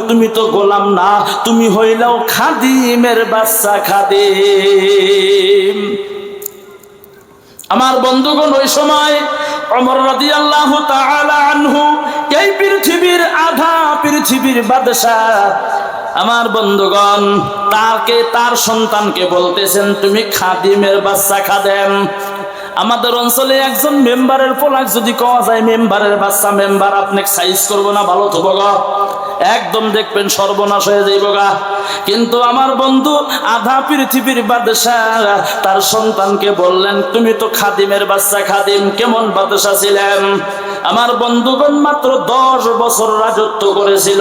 তুমি তো গোলাম না, তুমি হইলাও খাদিমের বাচ্চা, খাদিম। আমার বন্ধুগণ, ওই সময় ওমর রাদিয়াল্লাহু তাআলা আনহু এই পৃথিবীর আধা পৃথিবীর বাদশা। আমার বন্ধুগণ, তার সন্তানকে বলতেছেন তুমি খাদিমের বাচ্চা, খাদেম। আমাদের অঞ্চলে একজন মেম্বারের পোলাক যদি কওয়া যায় মেম্বারের বাচ্চা, মেম্বার আপনাকে সাইজ করবো না, ভালো থবো গা, একদম দেখবেন সর্বনাশ হয়ে যাইব গা। কিন্তু আমার বন্ধু আধা পৃথিবীর বাদশাহ তার সন্তানকে বললেন তুমি তো খাদিমের বাচ্চা, খাদিম। কেমন বাদশাহ ছিলেন আমার বন্ধুগণ, মাত্র 10 বছর রাজত্ব করেছিল।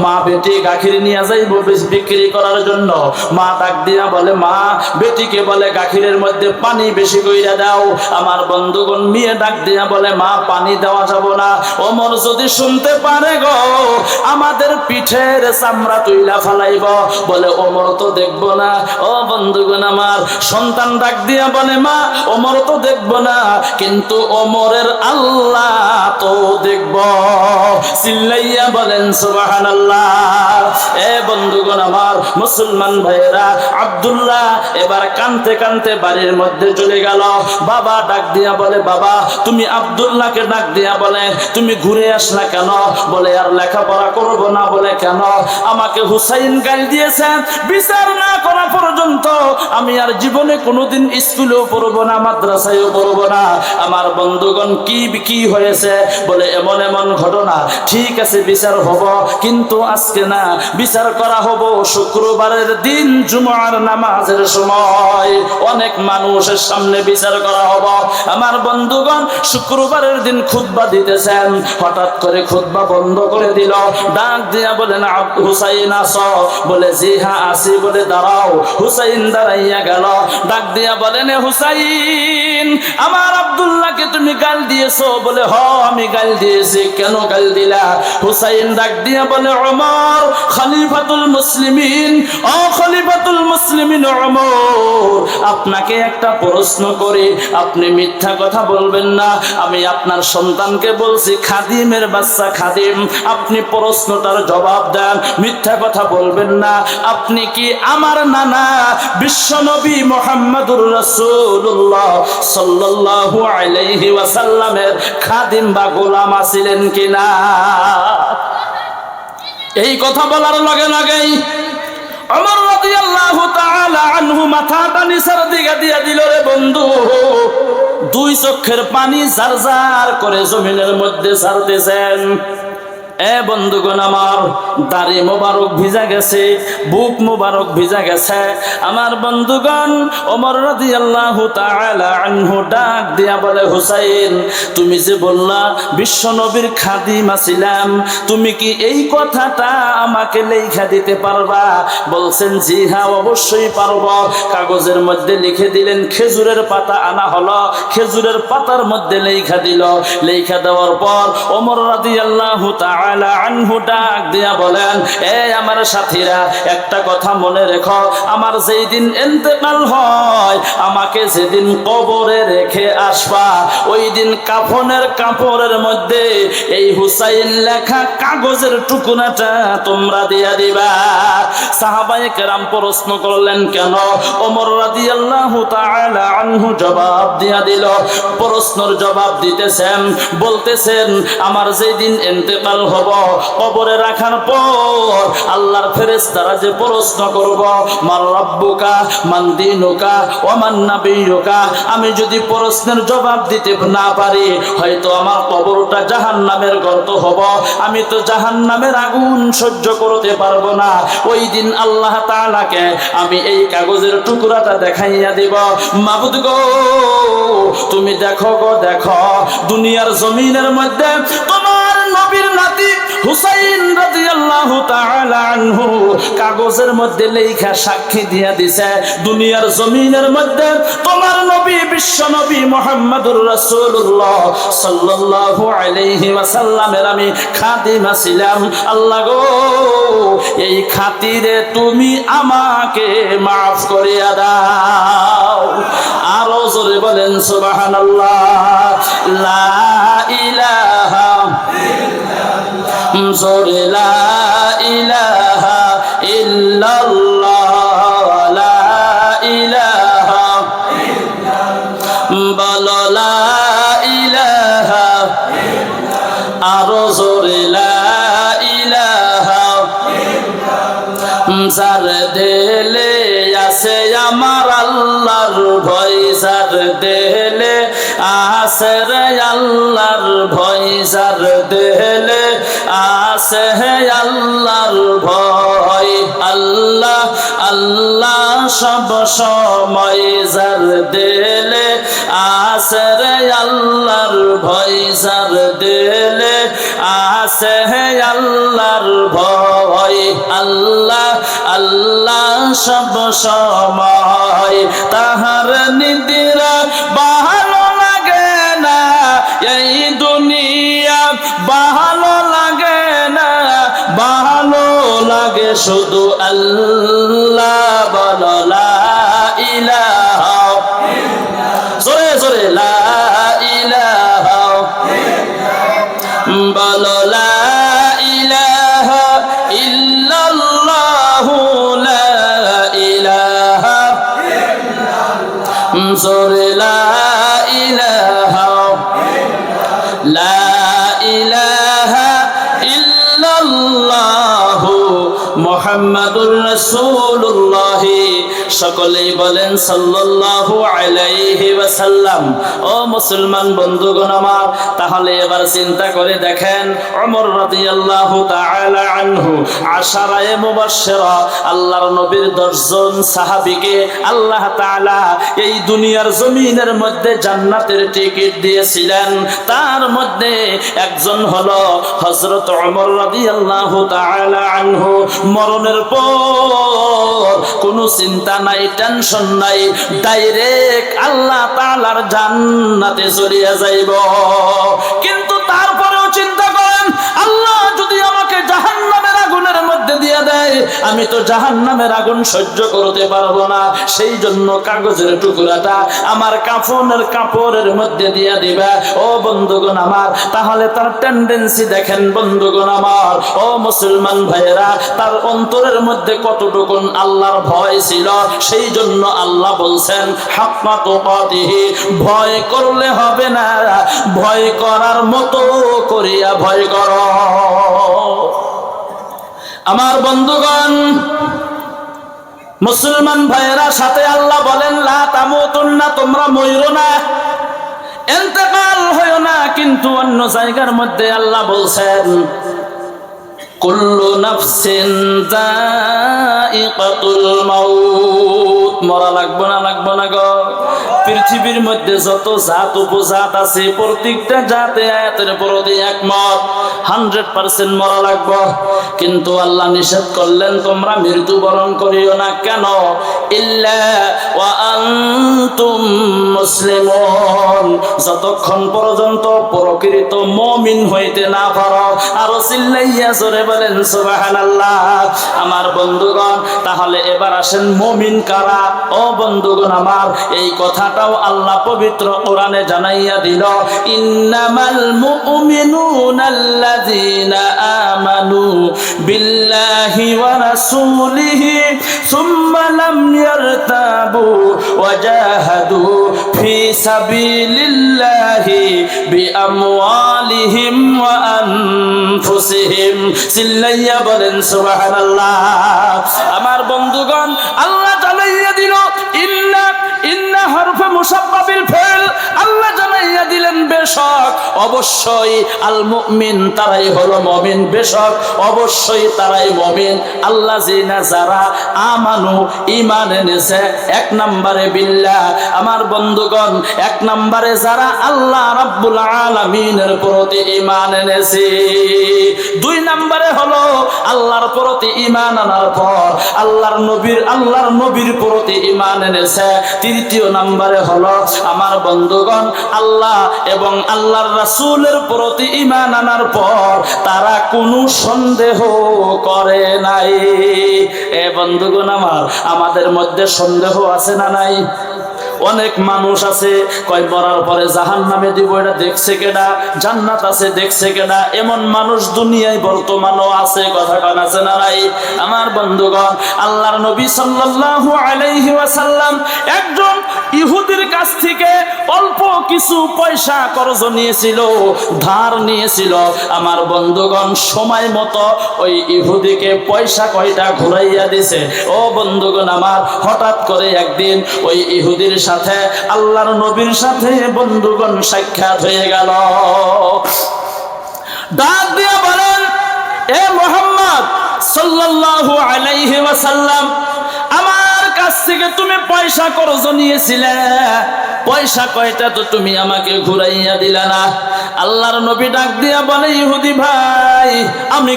মা বেটি গাখির নিয়ে যাইব বিক্রি করার জন্য, মা ডাক দিয়া বলে, মা বেটিকে বলে গাখিরের মধ্যে পানি বেশি কইরা দাও। আমার বন্ধুগণ, মেয়ে ডাক দিয়া বলে, মা পানি দেওয়া যাব না, ওমর যদি শুনতে পারে গো আমাদের পিঠের চামড়া তুইলা ফালাইব। বলে ওমর তো দেখবো না। ও বন্ধুগণ আমার, সন্তান ডাক দিয়া বলে, মা ওমর তো দেখবো না, কিন্তু ওমরের আল্লাহ তো দেখব। চিল্লাইয়া বলেন সুবহানাল্লাহ। বন্ধুগণ আমার, মুসলমান ভাইয়েরা, আব্দুল্লাহ এবার কানতে কানতে বাড়ির মধ্যে চলে গেল। বাবা ডাক দিয়া বলে, বাবা তুমি আব্দুল্লাহকে ডাক দিয়া বলে, তুমি ঘুরে আসলা কেন? বলে আর লেখাপড়া করব না। বলে কেন? আমাকে হুসাইন গাল দিয়েছেন, বিচার না করা পর্যন্ত আমি আর জীবনে কোনোদিন স্কুলেও পড়বো না, মাদ্রাসায়ও পড়বো না। আমার বন্ধুগণ, কি হয়েছে? বলে এমন এমন ঘটনা। ঠিক আছে বিচার হব, কিন্তু আজকে না, বিচার করা হব শুক্রবারের দিন জুমার নামাজের সময়। অনেক মানুষের সামনে বিচার করা হব। আমার বন্ধুগণ, শুক্রবারের দিন খুতবা দিতেছেন, হঠাৎ করে খুতবা বন্ধ করে দিল। ডাক দিয়া বলেন, হুসাইন আসো? বলে জি হ্যাঁ আসি। বলে দাঁড়াও। হুসাইন দাঁড়াইয়া গেল। ডাক দিয়া বলেন, হুসাইন আমার আব্দুল্লাহকে তুমি গাল দিয়েছো? বলে হ আমি গাল দিয়েছি। কেন গাল দিলা? হুসাইন ডাক দিয়া বলে, ওমর খলিফাতুল মুসলিমিন, ও খলিফাতুল মুসলিমিন ওমর, আপনাকে একটা প্রশ্ন করি, আপনি মিথ্যা কথা বলবেন না। আমি আপনার সন্তানকে বলছি খাদিমের বাচ্চা, খাদিম। আপনি প্রশ্নটার জবাব দেন, মিথ্যা কথা বলবেন না। আপনি কি আমার নানা বিশ্বনবী মুহাম্মদুর রাসূলুল্লাহ সাল্লাল্লাহু আলাইহি ওয়াসাল্লামের খাদিম বা গোলাম আছিলেন কিনা? এই কথা বলার লগে লগেই ওমর রাদিয়াল্লাহু তাআলা আনহু মাথাটা নিচের দিকে দিয়ে দিল। রে বন্ধু, দুই চোখের পানি জারজার করে জমিনের মধ্যে ছাড়তেছেন। এ বন্ধুগণ আমার, দাড়ি মোবারক ভিজা গেছে, বুক মোবারক ভিজা গেছে। আমার বন্ধুগণ, ওমর রাদিয়াল্লাহু তাআলা আনহু ডাক দিয়া বলে, হুসাইন, তুমি যে বললা বিশ্ব নবীর খাদিমা ছিলাম, তুমি কি এই কথাটা আমাকে লেখা দিতে পারবা? বলছেন, জি হ্যাঁ, অবশ্যই পারব। কাগজের মধ্যে লিখে দিলেন, খেজুরের পাতা আনা হলো, খেজুরের পাতার মধ্যে লেখা দিল। লেখা দেওয়ার পর ওমর রাদিয়াল্লাহু তাআলা আনহু ডাক দিয়া বলেন, এ আমার সাথীরা, একটা কথা মনে রেখো, আমার যেই দিন ইন্তেকাল হয়, আমাকে যেদিন কবরে রেখে আসবা, ওই দিন কাফনের কাপড়ের মধ্যে এই হুসাইন লেখা কাগজের টুকরাটা তোমরা দিয়া দিবা। সাহাবায়ে কেরাম প্রশ্ন করলেন, কেন? ওমর রাদিয়াল্লাহু তাআলা আনহু জবাব দিয়া দিল। প্রশ্নের জবাব দিতেছেন, বলতেছেন, আমার যেদিন ইন্তেকাল হব, কবরে রাখার পর আল্লাহর ফেরেশতারা যে প্রশ্ন করব, মার রাব্বুকা মান দীনুকা ওয়া মান নাবিয়ুকা, আমি যদি প্রশ্নের জবাব দিতে না পারি, হয়তো আমার কবরটা জাহান্নামের গর্ত হব, আমি তো জাহান্নামের আগুন সহ্য করতে পারবো না। ওই দিন আল্লাহ তাআলাকে আমি এই কাগজের টুকরাটা দেখাইয়া দিব, মাবুদ গো, তুমি দেখো গো, দেখো, দুনিয়ার জমিনের মধ্যে তোমার নবীর নাতি হুসাইন রাদিয়াল্লাহু তাআলা আনহু কাগজের মধ্যে লেখা সাক্ষী দিয়া দিছে, দুনিয়ার জমিনের মধ্যে তোমার নবী বিশ্ব নবী মুহাম্মদুর রাসূলুল্লাহ সাল্লাল্লাহু আলাইহি ওয়াসাল্লামের আমি খাদিমা ছিলাম। আল্লাহ গো, এই খাতিরে তুমি আমাকে মাফ করিয়া দাও। আরো জোরে বলেন সুবহানাল্লাহ। লা ইলাহা জোরে লা ইলাহা ইল্লাল্লাহ, লা ইলাহা বলো, লা ইলাহা, আরো জোরে লা ইলাহা। যার দিলে আছে আমার আল্লাহর ভয়, যার দিলে আছে রে আল্লাহর ভয়, যার দিলে আছে আল্লাহর ভয়, আল্লাহ আল্লাহ সব সময়, যার দিলে আছে রে আল্লাহর ভয়, যার দিলে আছে আল্লাহর ভয়, আল্লাহ আল্লাহ সব সময়। তাহার নিদিরা ভালো লাগে না, এই দুনিয়া ভালো লাগে না, ভালো লাগে শুধু আল্লাহ। বলো লা ইলাহা, জোরে জোরে লা ইলাহা, বলো লা ইলাহা ইল্লাল্লাহু, লা ইলাহা, জোরে লা ইলাহা, লা ইলাহা ইল্লাল্লাহু মুহাম্মাদুর রাসূলুল্লাহ। সকলেই বলেন সাল্লাল্লাহু আলাইহি ওয়াসাল্লাম। ও মুসলমান বন্ধুগণ আমার, তাহলে এবার চিন্তা করে দেখেন, ওমর রাদিয়াল্লাহু তাআলা আনহু আশারায়ে মুবাশশিরা, আল্লাহর নবীর 10 জন সাহাবীকে আল্লাহ তাআলা এই দুনিয়ার জমিনের মধ্যে জান্নাতের টিকিট দিয়েছিলেন। তার মধ্যে একজন হলো হযরত ওমর রাদিয়াল্লাহু তাআলা আনহু। মরণের পর কোনো চিন্তা নাই, টেনশন নাই, ডাইরেক্ট আল্লাহ তাআলার জান্নাতে চলিয়া যাইব। কিন্তু তারপরেও চিন্তা করেন, আল্লাহ যদি আমাকে জাহান্নামের আগুনের মধ্যে দিয়ে দেয়, আমি তো জাহান্নামের আগুন সহ্য করতে পারবো না। সেই জন্য কাগজের টুকরাটা আমার কাফনের কাপড়ের মধ্যে দিয়ে দিবে। ও বন্ধুগণ আমার, তাহলে তার টেন্ডেন্সি দেখেন বন্ধুগণ আমার, ও মুসলমান ভাইয়েরা, তার অন্তরের মধ্যে কতটুকু আল্লাহর ভয় ছিল। সেই জন্য আল্লাহ বলছেন, হাক্কা তুকাতিহি, ভয় করলে হবে না, ভয় করার মতো করিয়া ভয় করো। আমার বন্ধুগণ, মুসলমান ভাইয়েরা, সাথে আল্লাহ বলেন, লা তামুতুন্না, তোমরা মইরো না, ইন্তেকাল হয়ো না। কিন্তু অন্য জায়গার মধ্যে আল্লাহ বলছেন, কুল্লু নাফসিন যায়িকাতুল মাউত। মরা লাগবে না, লাগবে না গো। পৃথিবীর মধ্যে যত জাত উপজাত আছে প্রত্যেকটা জাতে আয়াতের প্রতি একমত 100% মরা লাগবে। কিন্তু আল্লাহ নিষেধ করলেন তোমরা মৃত্যুবরণ করিও না। কেন? ইল্লা ওয়া আনতুম মুসলিমুন, যতক্ষণ পর্যন্ত প্রকৃত মুমিন হইতে না পারো। আরো চিল্লাইয়া জোরে বলেন সুবহানাল্লাহ। আমার বন্ধুগণ, তাহলে এবার আসেন মুমিন কারা? ও বন্ধুগণ আমার, এই কথাটাও আল্লাহ পবিত্র কোরআনে জানাইয়া দিল, ইন্নামাল মুমিনুনাল্লাযীনা আমানু বিল্লাহি ওয়া রাসূলিহি সুম্মা লাম ইয়ারতাবু ওয়া জাহাদু ফি সাবিলিল্লাহি বিআমওয়ালিহিম ওয়া আনফুসিহিম। চিল্লাইয়া বলেন সুবহানাল্লাহ। আমার বন্ধুগণ, আল্লাহ জানাইয়া দিল ইন্না হরফে মুসাব্বাবিল ফেল। আল্লাহ জানাইয়া দিলেন বেশক অবশ্যই আল মুমিন তারাই হলো মুমিন, বেশক অবশ্যই তারাই মুমিন আল্লাযিনা যারা আমানু ঈমান এনেছে। এক নম্বরে বিল্লাহ। আমার বন্ধুগণ, এক নম্বরে যারা আল্লাহ রাব্বুল আলামিনের প্রতি ঈমান এনেছে। দুই নম্বরে হলো আল্লাহর প্রতি ঈমান আনার পর আল্লাহর নবীর প্রতি ঈমান এনেছে। তৃতীয় নম্বরে হলো আমার বন্ধুগণ আল্লাহ এবং আল্লাহর রাসূলের প্রতি ঈমান আনার পর তারা কোনো সন্দেহ করে নাই। এ বন্ধুগণ আমার, আমাদের মধ্যে সন্দেহ আছে না নাই? অনেক মানুষ আছে কয় মরার পরে জাহান্নামে দিব, এটা দেখছে কেডা? জান্নাত আছে দেখছে কেডা? এমন মানুষ দুনিয়ায় বর্তমানও আছে। কথা কান আছে না নাই? আমার বন্ধুগণ, আল্লাহর নবী সাল্লাল্লাহু আলাইহি ওয়াসাল্লাম একজন ইহুদির কাছ থেকে অল্প কিছু পয়সা কর্জ নিয়েছিল, ধার নিয়েছিল। আমার বন্ধুগণ, সময় মতো ওই ইহুদিকে পয়সা কয়টা ঘুরাইয়া দিছে। ও বন্ধুগণ আমার, হঠাৎ করে একদিন ওই ইহুদির সাথে আল্লাহর নবীর সাথে বন্ধুগণ সাক্ষাৎ হয়ে গেল। ডাক দিয়ে বলেন, এ মুহাম্মদ সাল্লাল্লাহু আলাইহি ওয়াসাল্লাম, আমার কাছ থেকে তুমি পয়সা কর্জ নিয়েছিলে, পয়সা কয়টা তো তুমি আমাকে ঘুরাইয়া দিলা না। আল্লাহর নবী ডাক দিয়া বলে, ইহুদি ভাই, আমি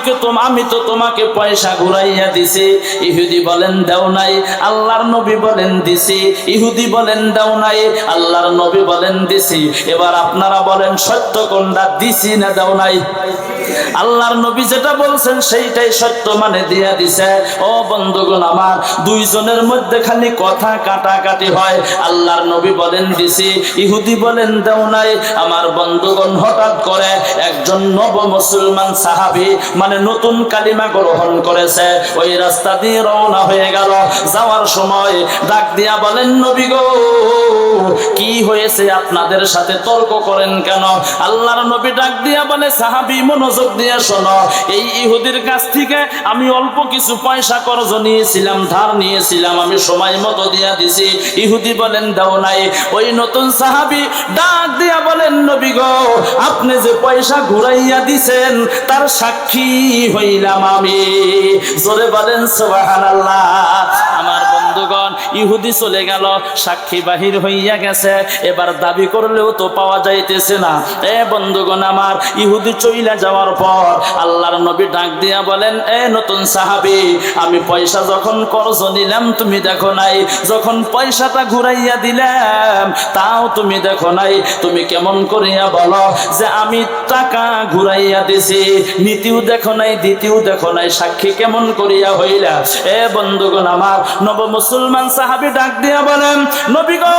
তো তোমাকে পয়সা ঘুরাইয়া দিছি। ইহুদি বলেন দাও নাই। আল্লাহর নবী বলেন দিছি। ইহুদি বলেন দাও নাই। আল্লাহর নবী বলেন দিছি। এবার আপনারা বলেন সত্য কোনটা, দিছি না দাও নাই? আল্লাহর নবী যেটা বলছেন সেইটাই সত্য, মানে দিয়া দিছে। ও বন্ধুগণ আমার, দুইজনের মধ্যে খালি কথা কাটাকাটি হয়। আল্লাহর নবী বলেন দিছি, ইহুদি বলেন দাও নাই। আমার বন্ধুগণ, হঠাৎ করে একজন নব মুসলমান সাহাবী, মানে নতুন কালিমা গ্রহণ করেছে, ওই রাস্তা দিয়ে রওনা হয়ে গেল। যাওয়ার সময় ডাক দিয়া বলেন, নবী গো, কি হয়েছে? আপনাদের সাথে তর্ক করেন কেন? আল্লাহর নবী ডাক দিয়া বলে, সাহাবী মনোযোগ দিয়ে শোনো, এই ইহুদির কাছ থেকে আমি অল্প কিছু পয়সা কর্জ নিয়েছিলাম, ধার নিয়েছিলাম, আমি সময় মতো দিয়া দিছি। ইহুদি বলেন দাও নাই। ওই নতুন সাহাবী ডাক দিয়া বলেন, নবী গো, আপনি যে পয়সা ঘুরাইয়া দিছেন তার সাক্ষী হইলাম আমি। জোরে বলেন সুবহানাল্লাহ। আমার বন্ধুগণ, ইহুদি চলে গেল, সাক্ষী বাহির হইয়া গেছে। এবার দাবি করলেও তো পাওয়া যাইতেছে না। এ বন্ধুগণ আমার, ইহুদি চইলা যাওয়ার পর আল্লাহর নবী ডাক দিয়া বলেন, এ নতুন সাহাবী, আমি পয়সা যখন কর্জ নিলাম তুমি দেখো নাই, যখন পয়সাটা ঘুরাইয়া দিলাম তাও তুমি দেখো নাই। তুমি কেমন করিয়া বলো যে আমি টাকা ঘুরাইয়া দিছি? নীতিও দেখো নাই, দ্বিতীয় দেখো নাই, সাক্ষী কেমন করিয়া হইলা? এ বন্ধুগণ আমার, নব মুসলমান সাহাবী ডাক দিয়া বলেন, নবী গো,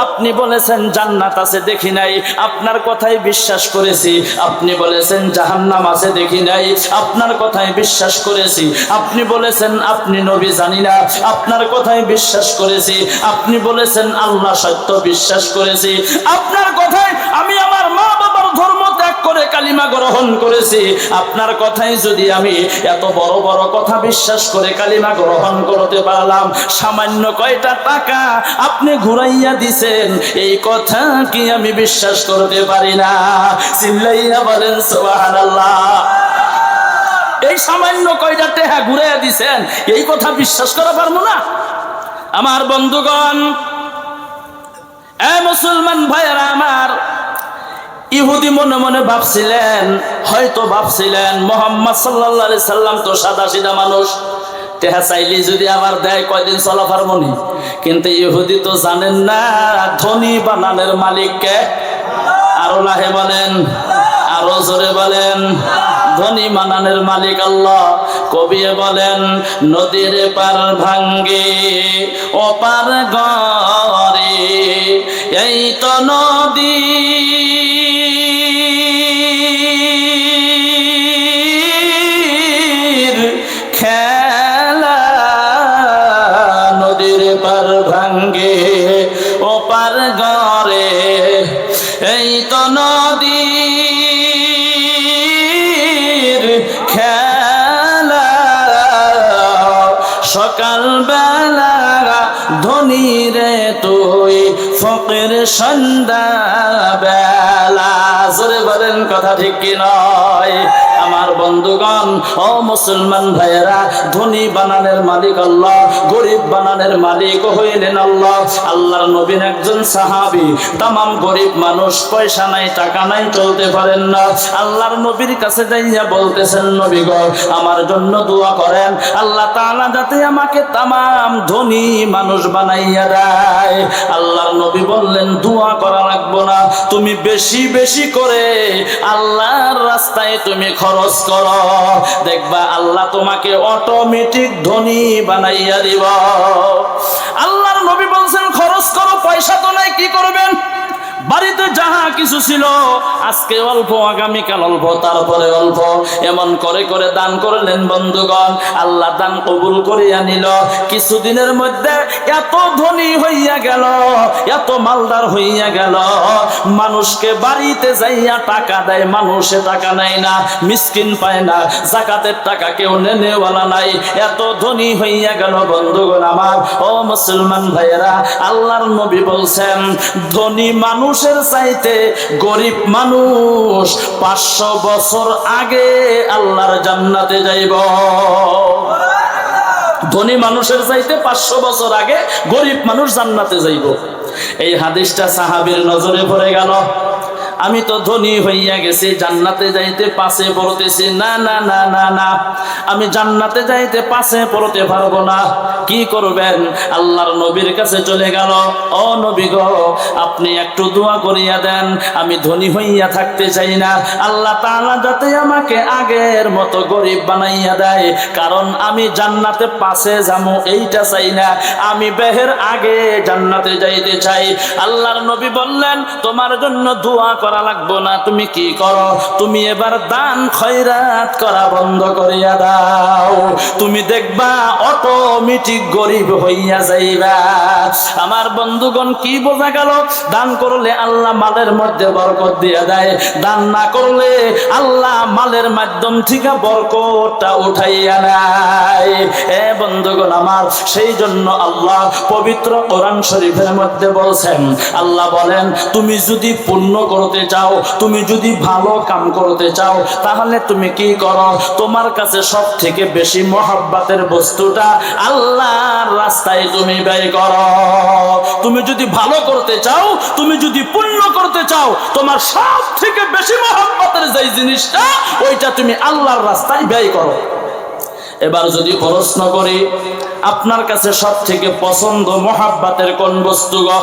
আপনি বলেছেন জান্নাত আছে দেখি নাই, আপনার কথাই বিশ্বাস করেছি। আপনি বলেছেন জাহান্নাম আছে দেখি নাই, আপনার কথাই বিশ্বাস করেছি। আপনি বলেছেন আপনি নবী জানি না, আপনার কথাই বিশ্বাস করেছি। আপনি বলেছেন আল্লাহ সত্য, বিশ্বাস করেছি। আপনার কথায় আমি আমার মা বাবার ধর্ম ত্যাগ করে কালিমা গ্রহণ করেছি। আপনার কথাই যদি আমি এত বড় বড় কথা বিশ্বাস করে কালিমা গ্রহণ করতে পারলাম, সামান্য কয়টা টাকা আপনি ঘুরাইয়া দিছেন, এই কথা কি আমি বিশ্বাস করতে পারি না? চিল্লাইয়া বলেন সুবহানাল্লাহ। এই সামান্য কয়টা টেহা ঘুরে দিছেন, এই কথা বিশ্বাস করা পারবো না? আমার বন্ধুগণ, এ মুসলমান ভাইয়েরা আমার, ইহুদি মনে মনে ভাবছিলেন, হয়তো ভাবছিলেন মুহাম্মদ সাল্লাল্লাহু আলাইহি সাল্লাম তো সাদা সিধা মানুষ, টেহা চাইলে যদি আবার দেয় কয়দিন চলা পারবনি। কিন্তু ইহুদি তো জানেন না ধনী বানানের মালিককে। আরো লাহে বলেন, আরো জোরে বলেন, ধনী বানানের মালিক আল্লাহ। কবি বলেন, নদীর পার ভাঙ্গে ওপার গরে, এই তো নদী খেলা, নদীর পার ভাঙ্গে ওপার গরে, এই তো নদীর খেলা। সকাল বেলা ধনী রে তুই, ফকির সন্ধ্যা বেলা। জোরে বলেন কথা ঠিক কি নয়? আমার বন্ধুগণ, ও মুসলমান ভাইয়েরা, ধনী বানানের মালিক আল্লাহ, গরিব বানানের মালিক হইলেন আল্লাহ। আল্লাহর নবীর একজন সাহাবী, তামাম গরিব মানুষ, পয়সা নাই, টাকা নাই, চলতে পারেন না। আল্লাহর নবীর কাছে যাইয়া বলতেছেন, নবী গো, আমার জন্য দোয়া করেন, আল্লাহ তাআলা যাতে আমাকে তামাম ধনী মানুষ বানাইয়া দেয়। আল্লাহর নবী বললেন, দোয়া করা লাগবো না, তুমি বেশি বেশি করে আল্লাহর রাস্তায় তুমি খরচ করো, দেখবা আল্লাহ তোমাকে অটোমেটিক ধনী বানাইয়া দিব। আল্লাহর নবী বলছেন, খরচ করো, পয়সা তো নাই, কি করবেন? বাড়িতে যাহা কিছু ছিল, আজকে অল্প, আগামীকাল অল্প, তারপরে অল্প, এমন করে করে দান করলেন। বন্ধুগণ, আল্লাহ দান কবুল করিয়া নিল। কিছুদিনের মধ্যে এত ধনী হইয়া গেল, এত মালদার হইয়া গেল, মানুষকে বাড়িতে যাইয়া টাকা দেয়, মানুষে টাকা নেয় না, মিসকিন পায় না, যাকাতের টাকা কেউ নেনেওয়ালা নাই, এত ধনী হইয়া গেল। বন্ধুগণ আমার, ও মুসলমান ভাইয়েরা, আল্লাহর নবী বলছেন, ধনী মানুষের চাইতে গরিব মানুষ 500 বছর আগে আল্লাহর জান্নাতে যাইব। ধনী মানুষের চাইতে 500 বছর আগে গরিব মানুষ জান্নাতে যাইব। এই হাদিসটা সাহাবীর নজরে পড়ে গেল। আমি তো ধনী হইয়া গেছি, জান্নাতে যাইতে পাশে পড়তেছি, না না না না না, আমি জান্নাতে যাইতে পাশে পড়তে পারবো না। কি করবেন? আল্লাহর নবীর কাছে চলে গেল, ও নবী গো, আপনি একটু দোয়া করিয়া দেন, আমি ধনী হইয়া থাকতে চাই না, আল্লাহ তাআলা যাতে আমাকে আগের মতো গরিব বানাইয়া দেয়, কারণ আমি জান্নাতে পাশে যাবো এইটা চাই না, আমি বেহের আগে জান্নাতে যাইতে চাই। আল্লাহর নবী বললেন, তোমার জন্য দোয়া করা লাগবো না, তুমি কি করো, তুমি এবার দান খয়রাত করা বন্ধ করিয়া দাও, তুমি দেখবা অটোমেটিক গরিব হইয়া যাইবা। আমার বন্ধুগণ, কি বোঝা গেল? দান করলে আল্লাহ মালের মধ্যে বরকত দিয়ে দেয়, দান না করলে আল্লাহ মালের মাধ্যম থেকে বরকতটা উঠাইয়া নেয়। এ বন্ধুগণ আমার, সেই জন্য আল্লাহ পবিত্র কোরআন শরীফের মধ্যে বলছেন, আল্লাহ বলেন, তুমি যদি পুণ্য করতে চাও, তুমি যদি ভালো কাম করতে চাও, তাহলে তুমি কি করো? তোমার কাছে সব থেকে বেশি মহব্বতের বস্তুটা আল্লাহর রাস্তায় তুমি ব্যয় করো। তুমি যদি ভালো করতে চাও, তুমি যদি পুণ্য করতে চাও, তোমার সব থেকে বেশি মহব্বতের যেই জিনিসটা, ওইটা তুমি আল্লাহর রাস্তায় ব্যয় করো। এবার যদি প্রশ্ন করি, আপনার কাছে সব থেকে পছন্দ মহব্বতের কোন বস্তু গো?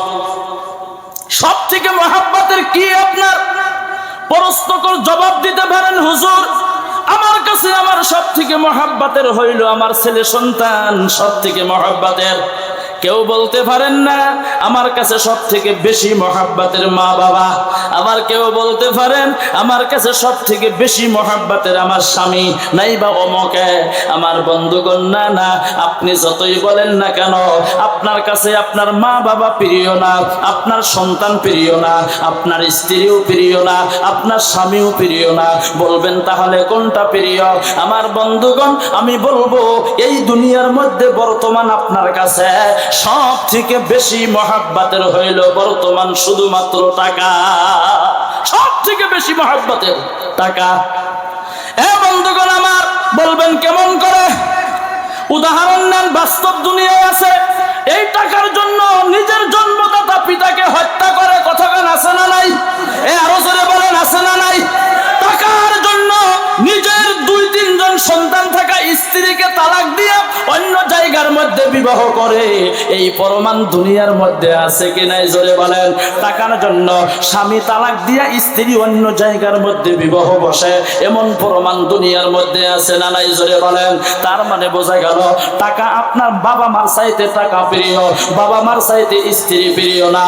সব থেকে মহব্বতের কি আপনার? প্রশ্ন করে জবাব দিতে পারেন, হুজুর আমার কাছে আমার সব থেকে মহব্বতের হইল আমার ছেলে সন্তান, সব থেকে মহব্বতের। কেউ বলতে পারেন না আমার কাছে সব থেকে বেশি মহব্বতের মা বাবা। আবার কেউ বলতে পারেন আমার কাছে সব থেকে বেশি মহব্বতের আমার স্বামী, নাই বা অমকে। আমার বন্ধুগণ, না না, আপনি যতই বলেন না কেন, আপনার কাছে আপনার মা বাবা প্রিয় না, আপনার সন্তান প্রিয় না, আপনার স্ত্রীও প্রিয় না, আপনার স্বামীও প্রিয় না। বলবেন তাহলে কোনটা প্রিয়? আমার বন্ধুগণ, আমি বলবো এই দুনিয়ার মধ্যে বর্তমান আপনার কাছে সব থেকে বেশি মহব্বতের হইল বর্তমান শুধুমাত্র টাকা। সব থেকে বেশি মহব্বতের টাকা। এ বন্ধুগণ আমার, বলবেন কেমন করে? উদাহরণ নেন, বাস্তব দুনিয়ায় আছে। এই টাকার জন্য নিজের জন্মদাতা পিতাকে হত্যা করে, কথাগান আছে না নাই? আরো জোরে বলেন, আছে না নাই? টাকার জন্য নিজের 2-3 জন সন্তান থাকা স্ত্রীকে তালাক দিয়ে অন্য জায়গার মধ্যে বিবাহ করে। এই প্রমাণ দুনিয়ার মধ্যে আছে কি নাই? জোরে বলেন। টাকার জন্য স্বামী তালাক দিয়া স্ত্রী অন্য জায়গার মধ্যে বিবাহ বসে, এমন প্রমাণ দুনিয়ার মধ্যে আছে না নাই? জোরে বলেন। তার মানে বোঝা গেল টাকা আপনার বাবা মার চাইতে টাকা প্রিয়, বাবা মার চাইতে স্ত্রী প্রিয় না।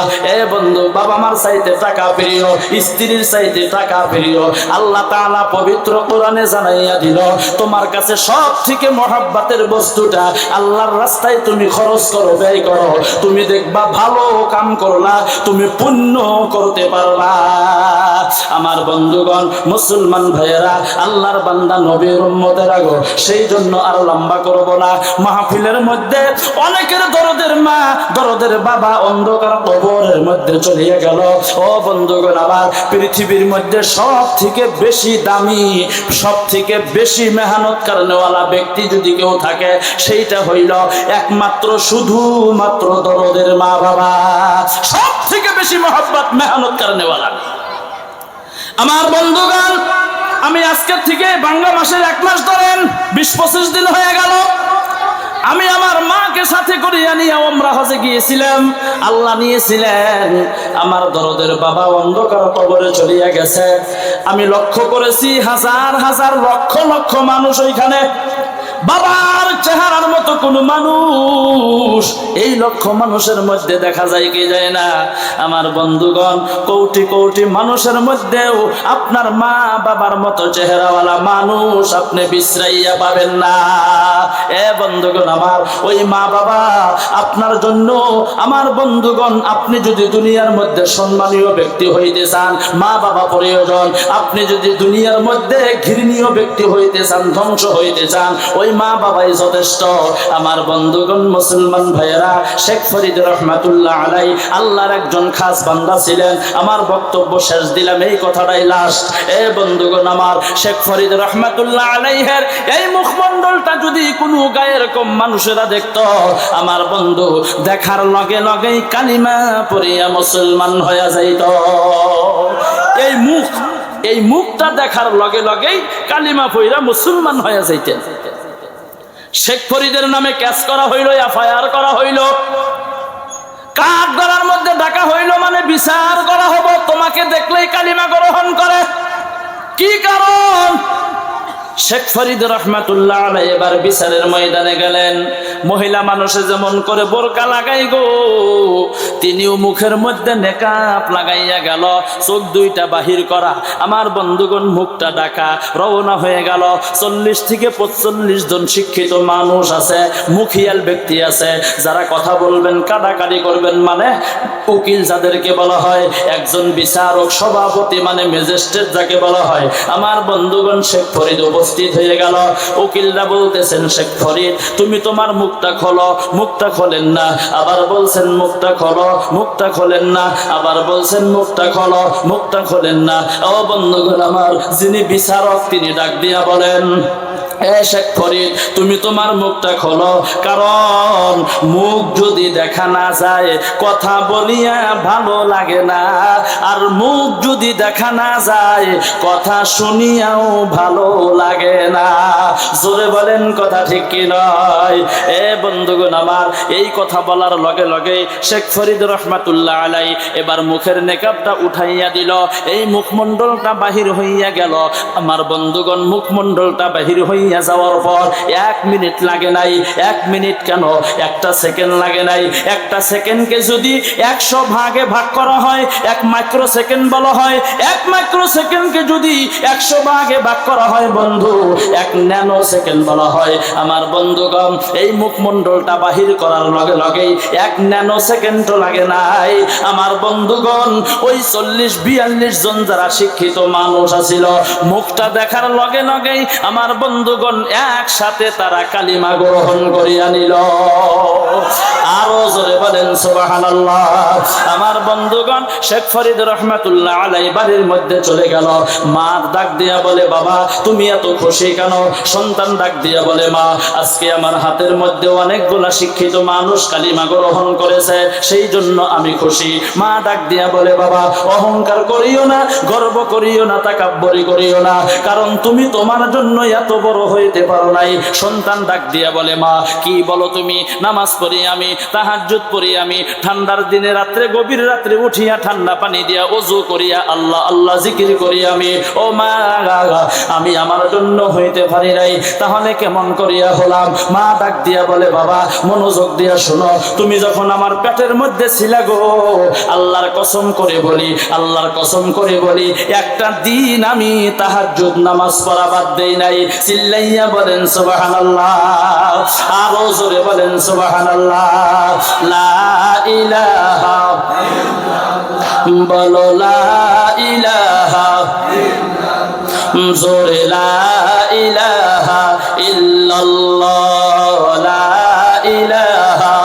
বন্ধু, বাবা মার চাইতে টাকা প্রিয়, স্ত্রীর চাইতে টাকা প্রিয়। আল্লাহ তাআলা পবিত্র কোরআনে জানাইয়া দিল, তোমার কাছে সব থেকে মহব্বতের বস্তুটা আল্লাহর রাস্তায় তুমি খরচ করো, ব্যয় করো। তুমি দেখবা ভালো কাম করলা, তুমি পুণ্য করতে পারবা। আমার বন্ধুগণ, মুসলমান ভাইয়েরা, আল্লাহর বান্দা নবীর উম্মতেরা গো, সেই জন্য আর লম্বা করব না। মাহফিলের মধ্যে অনেকের দরদের মা, দরদের বাবা অন্ধকার কবরের মধ্যে চলিয়ে গেল। ও বন্ধুগণ আমার, পৃথিবীর মধ্যে সব থেকে বেশি দামি, সব থেকে বেশি মেহনত করেনেওয়ালা ব্যক্তি যদি কেউ থাকে, সেইটা হইল একমাত্র শুধুমাত্র দরদের মা বাবা। সব থেকে বেশি মহব্বত মেহনত করেনেওয়ালা। আমার বন্ধুগণ, আমি আজকের থেকে বাংলা মাসের 1 মাস ধরেন 20-25 দিন হয়ে গেল, আমি আমার মাকে সাথে করিয়া নিয়ে ওমরা হজে গিয়েছিলাম। আল্লাহ নিয়েছিলেন। আমার দরদের বাবা অন্ধকার কবরে চলিয়া গেছে। আমি লক্ষ্য করেছি হাজার হাজার লক্ষ লক্ষ মানুষ ওইখানে। বাবার চেহারার মতো কোন মানুষ এই লক্ষ মানুষের মধ্যে দেখা যায় কি যায় না? আমার বন্ধুগণ, কোটি কোটি মানুষের মধ্যেও আপনার মা বাবার মতো চেহারাওয়ালা মানুষ আপনি বিশ্রাইয়া পাবেন না। বন্ধুগণ আমার, ওই মা বাবা আপনার জন্য, আমার বন্ধুগণ, আপনি যদি দুনিয়ার মধ্যে সম্মানীয় ব্যক্তি হইতে চান, মা বাবা প্রয়োজন। আপনি যদি দুনিয়ার মধ্যে ঘৃণীয় ব্যক্তি হইতে চান, ধ্বংস হইতে চান, ওই মা বাবাই যথেষ্ট। আমার বন্ধুগণ, মুসলমান ভাইয়েরা, শেখ ফরিদ রহমাতুল্লাহ আলাই আল্লাহর একজন খাস বান্দা ছিলেন। আমার বক্তব্য শেষ দিলাম, এই কথাটাই লাস্ট। বন্ধুগণ আমার, শেখ ফরিদ রহমাতুল্লাহ আলাইহের এই মুখমণ্ডলটা যদি কোনো গায়ের কম মানুষেরা দেখত, আমার বন্ধু দেখার লগে লগেই কালিমা পড়িয়া মুসলমান হয়ে যাইত। এই মুখটা দেখার লগে লগেই কালিমা পড়িয়া মুসলমান হয়ে যাইতেন। শেখ ফরিদের নামে কেস করা হইল, এফআইআর করা হইল, কাঠ গড়ার মধ্যে ডাকা হইল, মানে বিচার করা হবো, তোমাকে দেখলেই কালিমা গ্রহণ করে। কি কারণ? শেখ ফরিদ রহমাতুল্লাহ আলাইহি এবার বিচারের ময়দানে গেলেন। মহিলা মানুষে যেমন করে বোরকা লাগাই গো, তিনিও মুখের মধ্যে নেকাব লাগাইয়া গেল, চোখ 2টা বাহির করা। আমার বন্ধুগণ, মুখটা ঢাকা, রওনা হয়ে গেল। 40 থেকে 45 জন শিক্ষিত মানুষ আছে, মুখিয়াল ব্যক্তি আছে, যারা কথা বলবেন, কাটাকাটি করবেন, মানে উকিল যাদেরকে বলা হয়, একজন বিচারক, সভাপতি মানে ম্যাজিস্ট্রেট যাকে বলা হয়। আমার বন্ধুগণ, শেখ ফরিদ উপস্থিত হয়ে গেল। উকিলরা বলতেছেন, শেখ ফরিদ তুমি তোমার মুখটা খোলো। মুখটা খোলেন না। আবার বলছেন মুখটা খোলো, মুখটা খোলেন না। আবার বলছেন মুখটা খোলো, মুখটা খোলেন না। ও বন্ধুগণ আমার, যিনি বিচারক তিনি ডাক দিয়া বলেন, শেখ ফরিদ তুমি তোমার মুখটা খোলো, কারণ মুখ যদি দেখা না যায় কথা বলিয়া ভালো লাগে না, আর মুখ যদি দেখা না যায় কথা শুনিয়াও ভালো লাগে না। জোরে বলেন কথা ঠিক কি নয়? বন্ধুগণ আমার, এই কথা বলার লগে লগে শেখ ফরিদ রহমাতুল্লাহ আলাই এবার মুখের নেকাবটা উঠাইয়া দিল। এই মুখমণ্ডলটা বাহির হইয়া গেল। আমার বন্ধুগণ, মুখমণ্ডলটা বাহির হইয়া যাওয়ার পর 1 মিনিট লাগে নাই। 1 মিনিট কেন, 1টা সেকেন্ড লাগে নাই। 1টা সেকেন্ডকে যদি 100 ভাগে ভাগ করা হয় 1 মাইক্রো সেকেন্ড বলা হয়। 1 মাইক্রো সেকেন্ডকে যদি 100 ভাগে ভাগ করা হয় বন্ধু 1 ন্যানো সেকেন্ড বলা হয়। আমার বন্ধুগণ, এই মুখমণ্ডলটা বাহির করার লগে লগেই 1 ন্যানো সেকেন্ডও লাগে নাই। আমার বন্ধুগণ, ওই 40-42 জন যারা শিক্ষিত মানুষ আছিল, মুখটা দেখার লগে লগেই আমার বন্ধুগণ একসাথে তারা কালিমা গ্রহণ করিয়া নিল। আরো জোরে বলেন সুবহানাল্লাহ। আমার বন্ধুগণ, শেখ ফরিদ রহমাতুল্লাহ আলাইহি বাড়ির মধ্যে চলে গেল। মা ডাক দিয়া বলে, বাবা তুমি এত খুশি কেন? সন্তান ডাক দিয়া বলে, মা আজকে আমার হাতের মধ্যে অনেকগুলা শিক্ষিত মানুষ কালিমা গ্রহণ করেছে, সেই জন্য আমি খুশি। মা ডাক দিয়া বলে, বাবা অহংকার করিও না, গর্ব করিও না, তাকাব্বুরি করিও না, কারণ তুমি তোমার জন্য এত বড় হইতে পারো নাই। সন্তান ডাক দিয়া বলে, মা কি বলো তুমি? নামাজ পড়ি আমি, তাহাজ্জুদ পড়ি আমি, ঠান্ডার দিনে রাত্রে গভীর রাত্রে উঠিয়া ঠান্ডা পানি দিয়া ওযু করিয়া আল্লাহ আল্লাহ জিকির করি আমি। ও মা, আমি আমার জন্য হইতে পারি নাই, তাহলে কেমন করিয়া হলাম? মা ডাক দিয়া বলে, বাবা মনোযোগ দিয়া শোনো, তুমি যখন আমার পেটের মধ্যে ছিলা গো, আল্লাহর কসম করে বলি, আল্লাহর কসম করে বলি, একটা দিন আমি তাহাজ্জুদ নামাজ পড়া বাদ দেই নাই। চিল্লাইয়া বলেন সুবহানাল্লাহ, আরো জোরে বলেন সুবহানাল্লাহ। লা ইলাহা বলো, লা ইলাহা, জোরে লা ইলাহা ইল্লাল্লাহ, লা ইলাহা।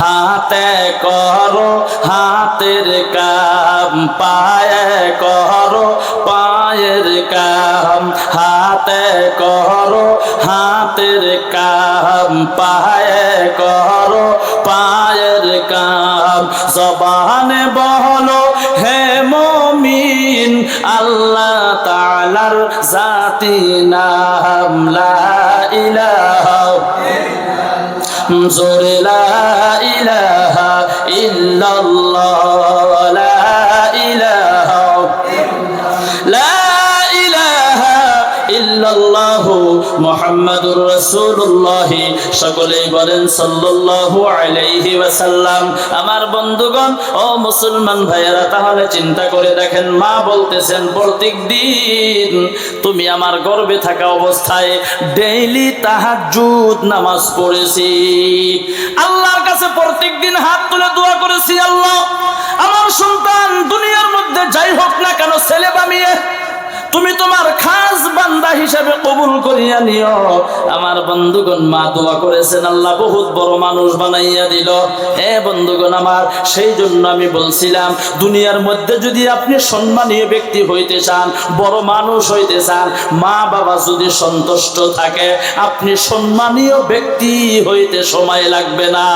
হাতে করো হাতের কাম, পায়ে করো পায়ের কাম, হাতে করো হাতের কাম, পায়ে করো পায়ের কাম। জবানে বলো হে মুমিন, আল্লাহ তাআলার জাতি নাম, লা ইলাহা, জোরে লা ইলাহা ইল্লাল্লাহ, লা ইলাহা, লা ইলাহা ইল্লাল্লাহু মুহাম্মাদুর রাসূলুল্লাহ। সকলেই বলেন সাল্লাল্লাহু আলাইহি ওয়াসাল্লাম। আমার বন্ধুগণ, ও মুসলমান ভাইয়েরা, তাহলে চিন্তা করে দেখেন, মা বলতেছেন প্রত্যেকদিন তুমি আমার গর্ভে থাকা অবস্থায় ডেইলি তাহাজ্জুদ নামাজ পড়েছি, আল্লাহর কাছে প্রত্যেকদিন হাত তুলে দোয়া করেছি, আল্লাহ আমার সন্তান দুনিয়ার মধ্যে যাই হোক না কেন, ছেলে বা মেয়ে, তুমি তোমার খাস বান্দা হিসেবে কবুল করিয়া নিও। আমার বন্ধুগণ, মা দোয়া করেছেন, আল্লাহ বহুত বড় মানুষ বানাইয়া দিল। হে বন্ধুগণ আমার, সেই জন্য আমি বলছিলাম, দুনিয়ার মধ্যে যদি আপনি সম্মানীয় ব্যক্তি হইতে চান, বড় মানুষ হইতে চান, মা বাবা যদি সন্তুষ্ট থাকে, আপনি সম্মানীয় ব্যক্তি হইতে সময় লাগবে না।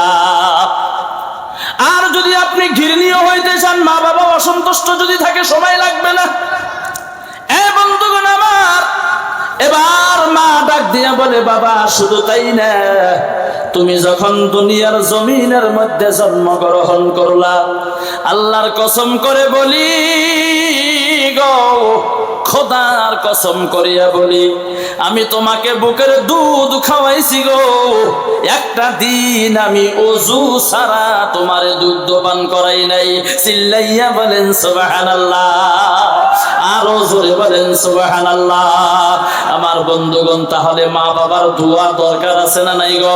আর যদি আপনি ঘৃণীয় হইতে চান, মা বাবা অসন্তুষ্ট যদি থাকে, সময় লাগবে না। বন্ধুগণ আমার, এবার মা ডাক দিয়া বলে, বাবা শুধু তাই না, তুমি যখন দুনিয়ার জমিনের মধ্যে জন্মগ্রহণ করলা, আল্লাহর কসম করে বলি গো, খোদার কসম করিয়া বলি, আমি তোমাকে বুকের দুধ খাওয়াইছি গো, একটা দিন আমি ওযু ছাড়া তোমার দুধ পান করাই নাই। চিল্লাইয়া বলেন সুবহানাল্লাহ, আরো জোরে বলেন সুবহানাল্লাহ। আমার বন্ধুগণ, তাহলে মা বাবার দোয়া দরকার আছে না নাই গো?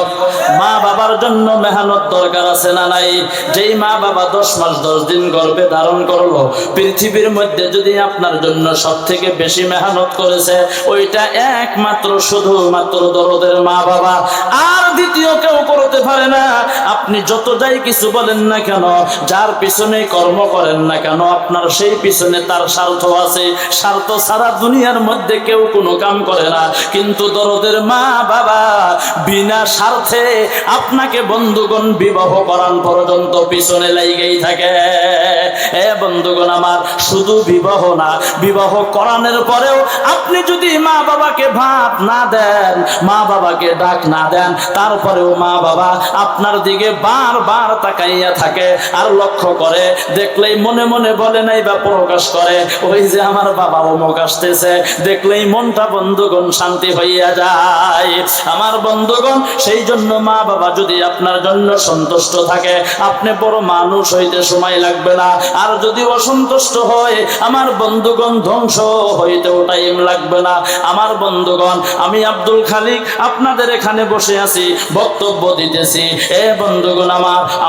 মা বাবার জন্য মেহনত দরকার আছে না নাই? যেই মা বাবা 10 মাস 10 দিন গর্ভে ধারণ করলো, পৃথিবীর মধ্যে যদি আপনার জন্য সব থেকে বেশি মেহনত করেছে, ওইটা একমাত্র শুধুমাত্র দরদের মা বাবা, আর দ্বিতীয় কেউ করতে পারে না। আপনি যত যাই কিছু বলেন না কেন, যার পিছনে কর্ম করেন না কেন, আপনার সেই পিছনে তার স্বার্থ আছে। স্বার্থ ছাড়া দুনিয়ার মধ্যে কেউ কোনো কাম করে না, কিন্তু দরদের মা বাবা বিনা স্বার্থে আপনাকে বন্ধুগণ বিবাহ করান পর্যন্ত পিছনে লাইগেই থাকে। এ বন্ধুগণ আমার, শুধু বিবাহ না, বিবাহ করানোর পরেও আপনি যদি মা বাবাকে ভাত না দেন, মা বাবাকে ডাক না দেন, তারপরেও মা বাবা আপনার দিকে বারবার তাকাইয়া থাকে, আর লক্ষ্য করে দেখলেই মনে মনে বলে নাই বা প্রকাশ করে, ওই যে আমার বাবা অমুক আসতেছে, দেখলেই মনটা বন্ধুগণ শান্তি হইয়া যায়। আমার বন্ধুগণ, সেই জন্য মা বাবা যদি আপনার জন্য সন্তুষ্ট থাকে, আপনি বড় মানুষ হইতে সময় লাগবে না। আর যদি অসন্তুষ্ট হয়, আমার বন্ধুগণ ধ্বংস হইতেও টাইম লাগবে না। আমার বন্ধুগণ, আমি আব্দুল খালিক আপনাদের এখানে বসে আছি, বক্তব্য দিতেছি। এ বন্ধুগণ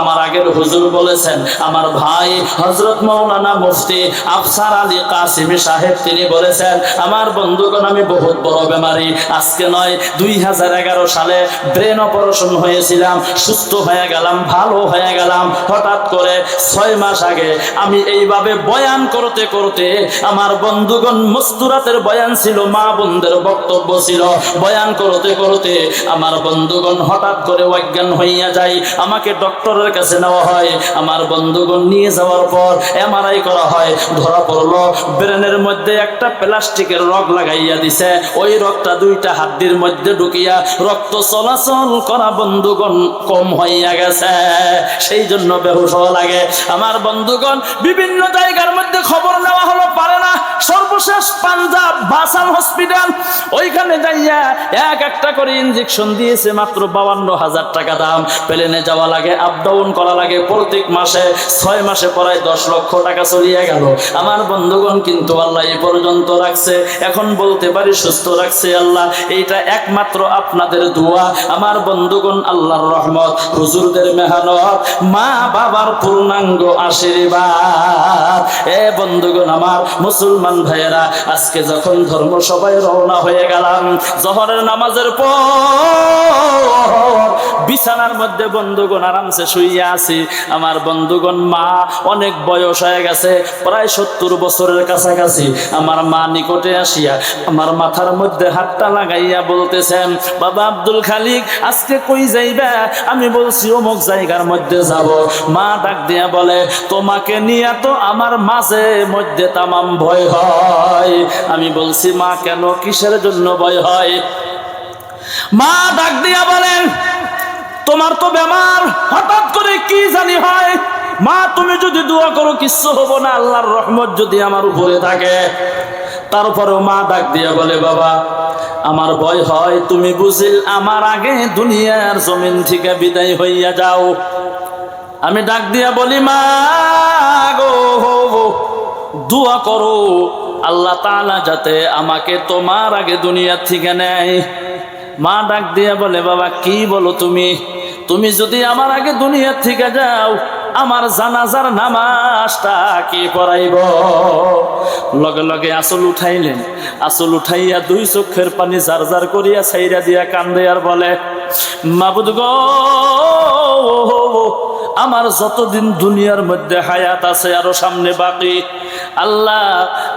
আমার আগের হুজুর বলেছেন, আমার ভাই হযরত মাওলানা মুফতি আফসার আলী কাসিম হাসিমি সাহেব তিনি বলেছেন, আমার বন্ধুগণ আমি বহুত বড় বেমারি, আজকে নয় 2011 সালে ব্রেন অপারেশন হয়েছিলাম, সুস্থ হয়ে গেলাম, ভালো হয়ে গেলাম। হঠাৎ করে 6 মাস আগে আমি এইভাবে বয়ান করতে করতে, আমার বন্ধুগণ মস্তুরাতের বয়ান ছিল, মা বোনদের বক্তব্য ছিল, বয়ান করতে করতে আমার বন্ধুগণ হঠাৎ করে অজ্ঞান হইয়া যায়। আমাকে ডক্টরের কাছে নেওয়া হয়। আমার বন্ধুগণ নিয়ে যাওয়ার পর এমআরআই করা হয়, ধরা পড়লো ব্রেনের মধ্যে একটা প্লাস্টিকের রগ লাগাইয়া দিছে। ওই রগটা 2টা হাড্ডির মধ্যে ঢুকিয়া রক্ত চলাচল করা বন্ধুগণ কম হইয়া গেছে, সেই জন্য বেহুশ হওয়া লাগে। আমার বন্ধুগণ বিভিন্ন জায়গার মধ্যে খবর নেওয়া হলো, পারে না। সর্বশেষ পাঞ্জাব বাসাল হসপিটাল, ওইখানে যাইয়া একটা করে ইনজেকশন দিয়েছে, মাত্র 52,000 টাকা দাম। প্লেনে যাওয়া লাগে, আপ ডাউন করা লাগে প্রত্যেক মাসে, 6 মাসে প্রায় 10 লক্ষ টাকা চলিয়ে গেল। আমার বন্ধুগণ কিন্তু আল্লাহ এই পর্যন্ত রাখছে, এখন বলতে পারি সুস্থ রাখছে আল্লাহ। এইটা একমাত্র আপনাদের দোয়া। আমার বন্ধুগণ আল্লাহর রহমত, হুজুরদের মেহনত, মা বাবার পূর্ণাঙ্গ আশীর্বাদ। এ বন্ধুগণ আমার মুসলমান ভাইয়েরা, আজকে যখন ধর্ম সবাই রওনা হয়ে গেলাম, জোহরের নামাজের পর বিছানার মধ্যে বন্ধুগণ আরামসে শুইয়া আছি। আমার বন্ধুগণ মা অনেক বয়স হয়ে গেছে, প্রায় 70 বছরের কাছাকাছি। আমার মা নিকটে আসিয়া আমার মাথার মধ্যে হাতটা লাগাইয়া বলতেছেন, বাবা আব্দুল খালিক আজকে কই যাইবা? আমি বলছি অমুক জায়গার মধ্যে যাব। মা ডাক দিয়া বলে, তোমাকে নিয়ে তো আমার মাঝে মধ্যে তামাম ভয় হয়। আমি বলছি মা কেন, কিসের জন্য ভয় হয়? মা ডাক দিয়া বলেন, তোমার তো বেমার, হঠাৎ করে কি জানি হয়। মা তুমি যদি দোয়া করো কিচ্ছু হবো না, আল্লাহর রহমত যদি আমার উপরে থাকে। তারপরেও মা ডাক দিয়া বলে, বাবা আমার ভয় হয়, তুমি বুঝিল আমার আগে দুনিয়ার জমিন থেকে বিদায় হইয়া যাও। আমি ডাক দিয়া বলি, মা গো দোয়া করো আল্লাহ তাআলা যাতে আমাকে তোমার আগে দুনিয়া থেকে নেয়। মা ডাক দিয়া বলে, বাবা কি বলো তুমি? তুমি যদি আমার আগে দুনিয়া থেকে যাও, আমার জানাজার নামাজটা কি পড়াইব? লগে লগে আসল উঠাইলেন, আসল উঠাইয়া 2 চোখের পানি জার জার করিয়া ছাইরা দিয়া কান্দে আর বলে, মাবুদ গো, আমার যতদিন দুনিয়ার মধ্যে হায়াত আছে আরো সামনে বাকি, আল্লাহ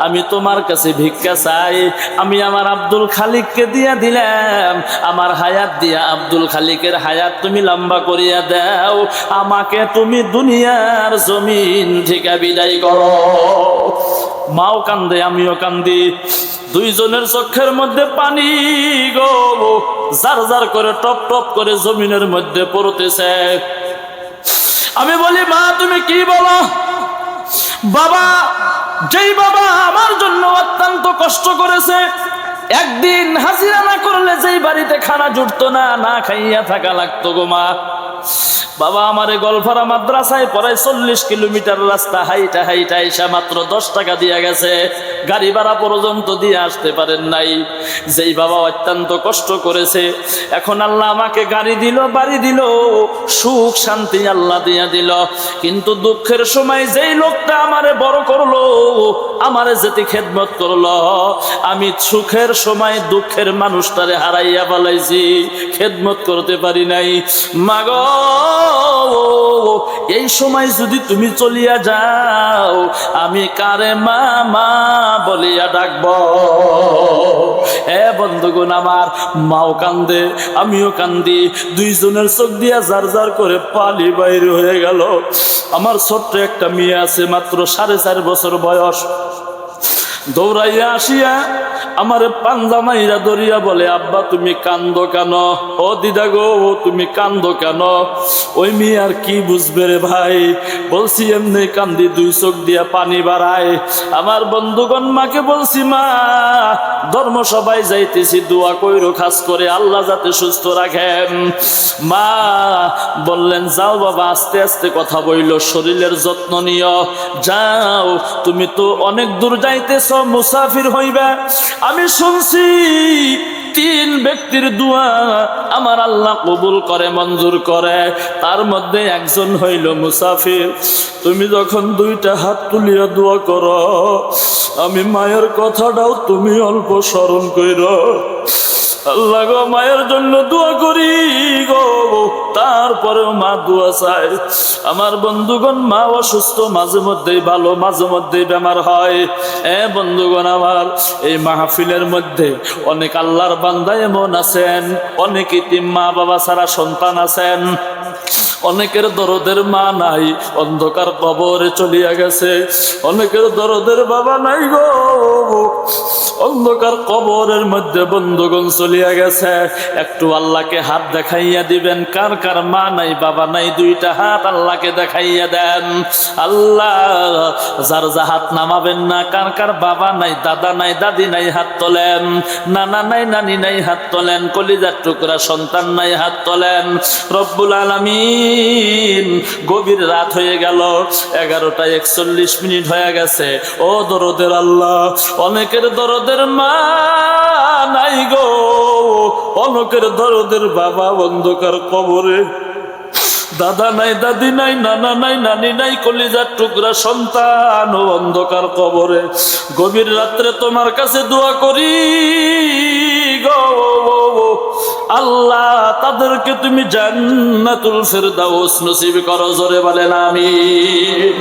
আমি তোমার কাছে ভিক্ষা চাই। আমি আমার আব্দুল খালিককে দিয়া দিলাম, আমার হায়াত দিয়া আব্দুল খালিকের হায়াত তুমি লম্বা করিয়া দাও, আমাকে তুমি দুনিয়ার জমিন থেকে বিদায় করো। মাও কান্দে, আমিও কান্দি, 2 জনের চোখের মধ্যে পানি গো জার জার করে টপ টপ করে জমিনের মধ্যে পড়তেছে। আমি বলি, মা তুমি কি বলো? বাবা, যেই বাবা আমার জন্য অত্যন্ত কষ্ট করেছে, একদিন হাজিরা না করলে যেই বাড়িতে খানা জুটতো না, না খাইয়া থাকা লাগতো গো মা। বাবা আমারে গলফারা মাদ্রাসায় পড়ায় 40 কিলোমিটার রাস্তা হাইটা হাইটা এসে মাত্র 10 টাকা দিয়া গেছে, গাড়ি ভাড়া পর্যন্ত দিয়ে আসতে পারেন নাই। যেই বাবা অত্যন্ত কষ্ট করেছে, এখন আল্লাহ আমাকে গাড়ি দিল, বাড়ি দিল, সুখ শান্তি আল্লাহ দিয়া দিল। কিন্তু দুঃখের সময় যেই লোকটা আমারে বড় করলো, আমারে যেতে খেদমত করলো, আমি সুখের সময় দুঃখের মানুষটারে হারাইয়া ফেলাইছি, খেদমত করতে পারি নাই। মাগো এই সময় যদি তুমি চলিয়া যাও, আমি কারে মা মা বলিয়া ডাকব? বন্ধুগণ আমার, মাও কান্দে, আমিও কান্দি, 2 জনের চোখ দিয়া জার জার করে পানি বাইর হয়ে গেল। আমার ছোট্ট একটা মেয়ে আছে, মাত্র 4.5 বছর বয়স। দৌড়াইয়া আসিয়া আমার পাঞ্জা মাইরা ধরিয়া বলে, আব্বা তুমি কান্দো কেন? ও দিদা গো তুমি কান্দো কেন? ওই মেয়ে আর কি বুঝবে রে ভাই। বলছি এমনি কান্দি, 2 চোখ দিয়া পানি বাড়ায়। আমার বন্ধুগণ মাকে বলছি, মা ধর্ম সবাই যাইতেছি, দোয়া কইরো খাস করে আল্লাহ যাতে সুস্থ রাখেন। মা বললেন, যাও বাবা আস্তে আস্তে কথা বইল, শরীরের যত্ন নিও, যাও তুমি তো অনেক দূর যাইতেছ, মুসাফির হইবা। আমি শুনছি তিন ব্যক্তির দোয়া আমার আল্লাহ কবুল করে, মঞ্জুর করে। তার মধ্যে একজন হইল মুসাফির। তুমি যখন দুইটা হাত তুলিয়া দোয়া করো, আমি মায়ের কথাটাও তুমি অল্প স্মরণ কইরো। আল্লাহ গো, মায়ের জন্য দোয়া করি গো, তারপরেও মা দোয়া চায়। আমার বন্ধুগণ, মা অসুস্থ, মাঝে মধ্যেই ভালো, মাঝে মধ্যেই বেমার হয়। বন্ধুগণ আমার, এই মাহফিলের মধ্যে অনেক আল্লাহর বান্দা এমন আছেন, অনেক ইতিম মা বাবা ছাড়া সন্তান আছেন। অনেকের দরদের মা নাই, অন্ধকার কবরে চলিয়া গেছে। অনেকের দরদের বাবা নাই গো, অন্ধকার কবরের মধ্যে বন্ধুগণ চলিয়া গেছে। একটু আল্লাহকে হাত দেখাইয়া দিবেন, কার কার মা নাই বাবা নাই, দুইটা হাত আল্লাহকে দেখাইয়া দেন। আল্লাহ, যার যা হাত নামাবেন না, কার কার বাবা নাই, দাদা নাই, দাদি নাই, হাত তোলেন। নানা নাই, নানি নাই, হাত তোলেন। কলিজার টুকরা সন্তান নাই, হাত তোলেন। রব্বুল আলামিন, গভীর রাত হয়ে গেল, 11:41 হয়ে গেছে। ও দরদের আল্লাহ, অনেকের দরদের মা নাই গো, অনেকের দরদের বাবা অন্ধকার কবরে, দাদা নাই, দাদি নাই, নানা নাই, নানি নাই, কলিজার টুকরা সন্তান ও অন্ধকার কবরে। গভীর রাত্রে তোমার কাছে দোয়া করি গো আল্লাহ, তাদেরকে তুমি জান্নাতুল ফেরদাউস নসিব করো। জোরে বলেন আমিন।